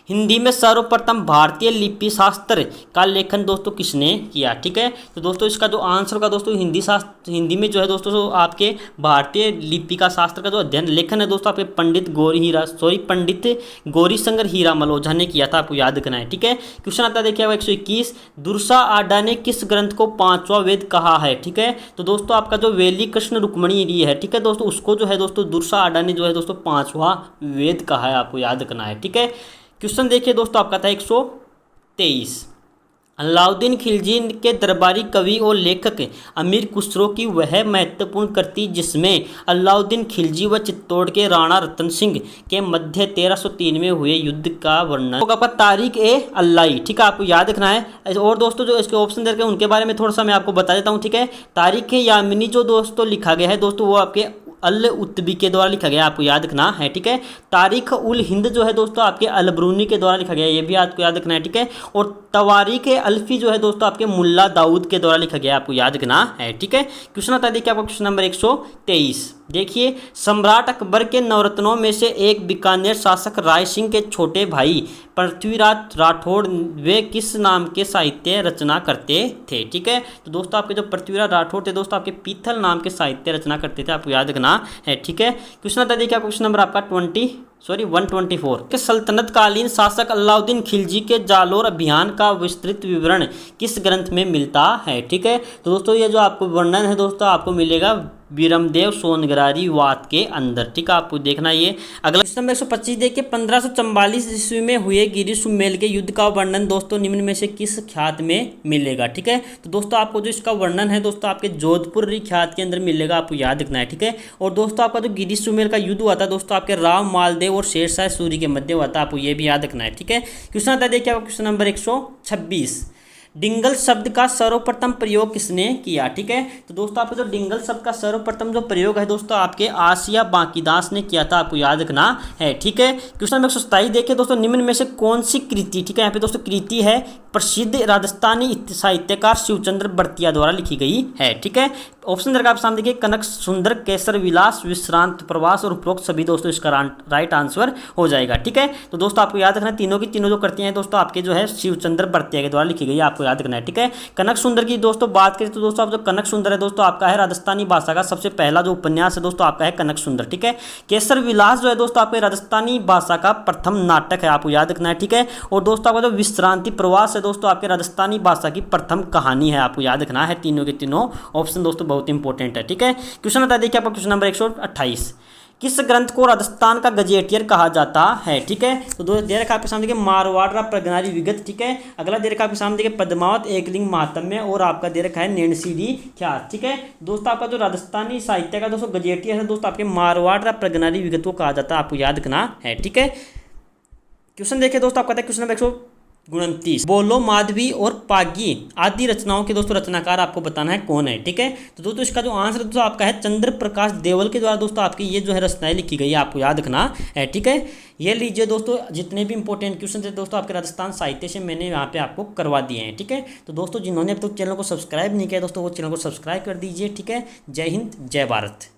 हिंदी में सर्वप्रथम भारतीय लिपि शास्त्र का लेखन दोस्तों किसने किया। ठीक है, तो दोस्तों इसका जो आंसर का दोस्तों हिंदी में जो है दोस्तों जो आपके भारतीय लिपि का शास्त्र का जो अध्ययन लेखन है दोस्तों आपके पंडित गौरीशंकर हीरामल ओझा ने किया था, आपको याद करना है। ठीक है, क्वेश्चन आता है देखिए 121, दुर्सा आडा ने किस ग्रंथ को पांचवा वेद कहा है। ठीक है, तो दोस्तों आपका जो वेली कृष्ण रुक्मणी है, ठीक है दोस्तों, उसको जो है दोस्तों दुर्सा आडा ने जो है दोस्तों पांचवा वेद कहा है, आपको याद करना है। ठीक है, क्वेश्चन देखिए दोस्तों आपका था 123, अलाउद्दीन खिलजी के दरबारी कवि और लेखक अमीर खुसरो की वह महत्वपूर्ण कृति जिसमें अलाउद्दीन खिलजी व चित्तौड़ के राणा रतन सिंह के मध्य 1303 में हुए युद्ध का वर्णन होगा पर तारिक ए अल्लाई। ठीक है, आपको याद रखना है। और दोस्तों जो इसके ऑप्शन दे रखे हैं उनके बारे में थोड़ा सा मैं आपको बता देता हूँ। ठीक है, तारिक यामिनी जो दोस्तों लिखा गया है दोस्तों वो आपके अल उत्बी के द्वारा लिखा गया, आपको याद रखना है। ठीक है, तारीख उल हिंद जो है दोस्तों आपके अलबरूनी के द्वारा लिखा गया, ये भी आपको याद रखना है। ठीक है, और तवारीख अल्फी जो है दोस्तों आपके मुल्ला दाऊद के द्वारा लिखा गया, आपको याद रखना है। ठीक है, क्वेश्चन आता है देखिए आपको क्वेश्चन नंबर 123, देखिए सम्राट अकबर के नवरत्नों में से एक बीकानेर शासक राय सिंह के छोटे भाई पृथ्वीराज राठौड़ वे किस नाम के साहित्य रचना करते थे। ठीक है, तो दोस्तों आपके जो पृथ्वीराज राठौड़ थे दोस्तों आपके पीथल नाम के साहित्य रचना करते थे, आपको याद रखना है। ठीक है, क्वेश्चन आता है देखिए आपको क्वेश्चन नंबर आपका 124 के सल्तनत कालीन शासक अलाउद्दीन खिलजी के जालोर अभियान का विस्तृत विवरण किस ग्रंथ में मिलता है। ठीक है, तो दोस्तों ये जो आपको वर्णन है दोस्तों आपको मिलेगा बीरमदेव सोनगरारी वाद के अंदर। ठीक है, आपको देखना ये अगला क्वेश्चन नंबर 125 देखिए 1544 ईस्वी में हुए गिरी सुमेल के युद्ध का वर्णन दोस्तों निम्न में से किस ख्यात में मिलेगा। ठीक है, तो दोस्तों आपको जो इसका वर्णन है दोस्तों आपके जोधपुर ख्यात के अंदर मिलेगा, आपको याद रखना है। ठीक है, और दोस्तों आपका जो गिरी सुमेल का युद्ध हुआ था दोस्तों आपके राम मालदेव और शेरशाह सूरी के मध्य हुआ था, आपको ये भी याद रखना है। ठीक है, क्वेश्चन आता है देखिए आपको क्वेश्चन नंबर 126, डिंगल शब्द का सर्वप्रथम प्रयोग किसने किया। ठीक है, तो दोस्तों आपको जो डिंगल शब्द का सर्वप्रथम जो प्रयोग है दोस्तों आपके आसिया बांकीदास ने किया था, आपको याद रखना है। ठीक है, क्वेश्चन नंबर 127 देखिए दोस्तों निम्न में से कौन सी कृति, ठीक है यहाँ पे दोस्तों कृति है प्रसिद्ध राजस्थानी साहित्यकार शिवचंद्र बर्तिया द्वारा लिखी गई है। ठीक है, ऑप्शन दरकार आप सामने देखिए कनक सुंदर, केसर विलास, विश्रांत प्रवास और उपरोक्त सभी दोस्तों इसका राइट आंसर हो जाएगा। ठीक है, तो दोस्तों आपको याद रखना तीनों की तीनों जो कृतियां हैं दोस्तों आपके जो है शिवचंद्र बर्तिया के द्वारा लिखी गई है, आपको याद रखना है। ठीक है, कनक सुंदर की दोस्तों बात करें तो दोस्तों आप जो कनक सुंदर है दोस्तों आपका है राजस्थानी भाषा का सबसे पहला जो उपन्यास है दोस्तों आपका है कनक सुंदर। ठीक है, केसर विलास जो है दोस्तों आपके राजस्थानी भाषा का प्रथम नाटक है, आपको याद रखना है। ठीक है, और दोस्तों आपका जो विश्रांति प्रवास है दोस्तों आपके राजस्थानी भाषा की प्रथम कहानी है, आपको याद रखना है। तीनों के तीनों ऑप्शन दोस्तों बहुत इंपॉर्टेंट है। ठीक है, क्वेश्चन आता है देखिए आपका क्वेश्चन नंबर 128, किस ग्रंथ को राजस्थान का गजेटियर कहा जाता है। ठीक है, तो दो दे रखा आपके सामने देखिए मारवाड़ प्रगनारी विगत। ठीक है, अगला दे रखा आपके सामने देखिए पद्मावत एकलिंग महात्म्य और आपका दे रखा है नैनसीडी ख्यात। ठीक है, दोस्तों आपका जो राजस्थानी साहित्य का दोस्तों गजेटियर है दोस्तों आपके मारवाड़ प्रगनारी विगत को कहा जाता है, आपको याद रखना है। ठीक है, क्वेश्चन देखिए दोस्तों आपका क्वेश्चन नंबर 129, बोलो माधवी और पागी आदि रचनाओं के दोस्तों रचनाकार आपको बताना है कौन है। ठीक है, तो दोस्तों इसका जो आंसर दोस्तों आपका है चंद्र प्रकाश देवल के द्वारा दोस्तों आपकी ये जो है रचनाएं लिखी गई है, आपको याद रखना है। ठीक है, ये लीजिए दोस्तों जितने भी इंपॉर्टेंट क्वेश्चन थे दोस्तों आपके राजस्थान साहित्य से मैंने यहाँ पे आपको करवा दिए हैं। ठीक है, तो दोस्तों जिन्होंने अब तक चैनल को सब्सक्राइब नहीं किया दोस्तों वो चैनल को सब्सक्राइब कर दीजिए। ठीक है, जय हिंद जय भारत।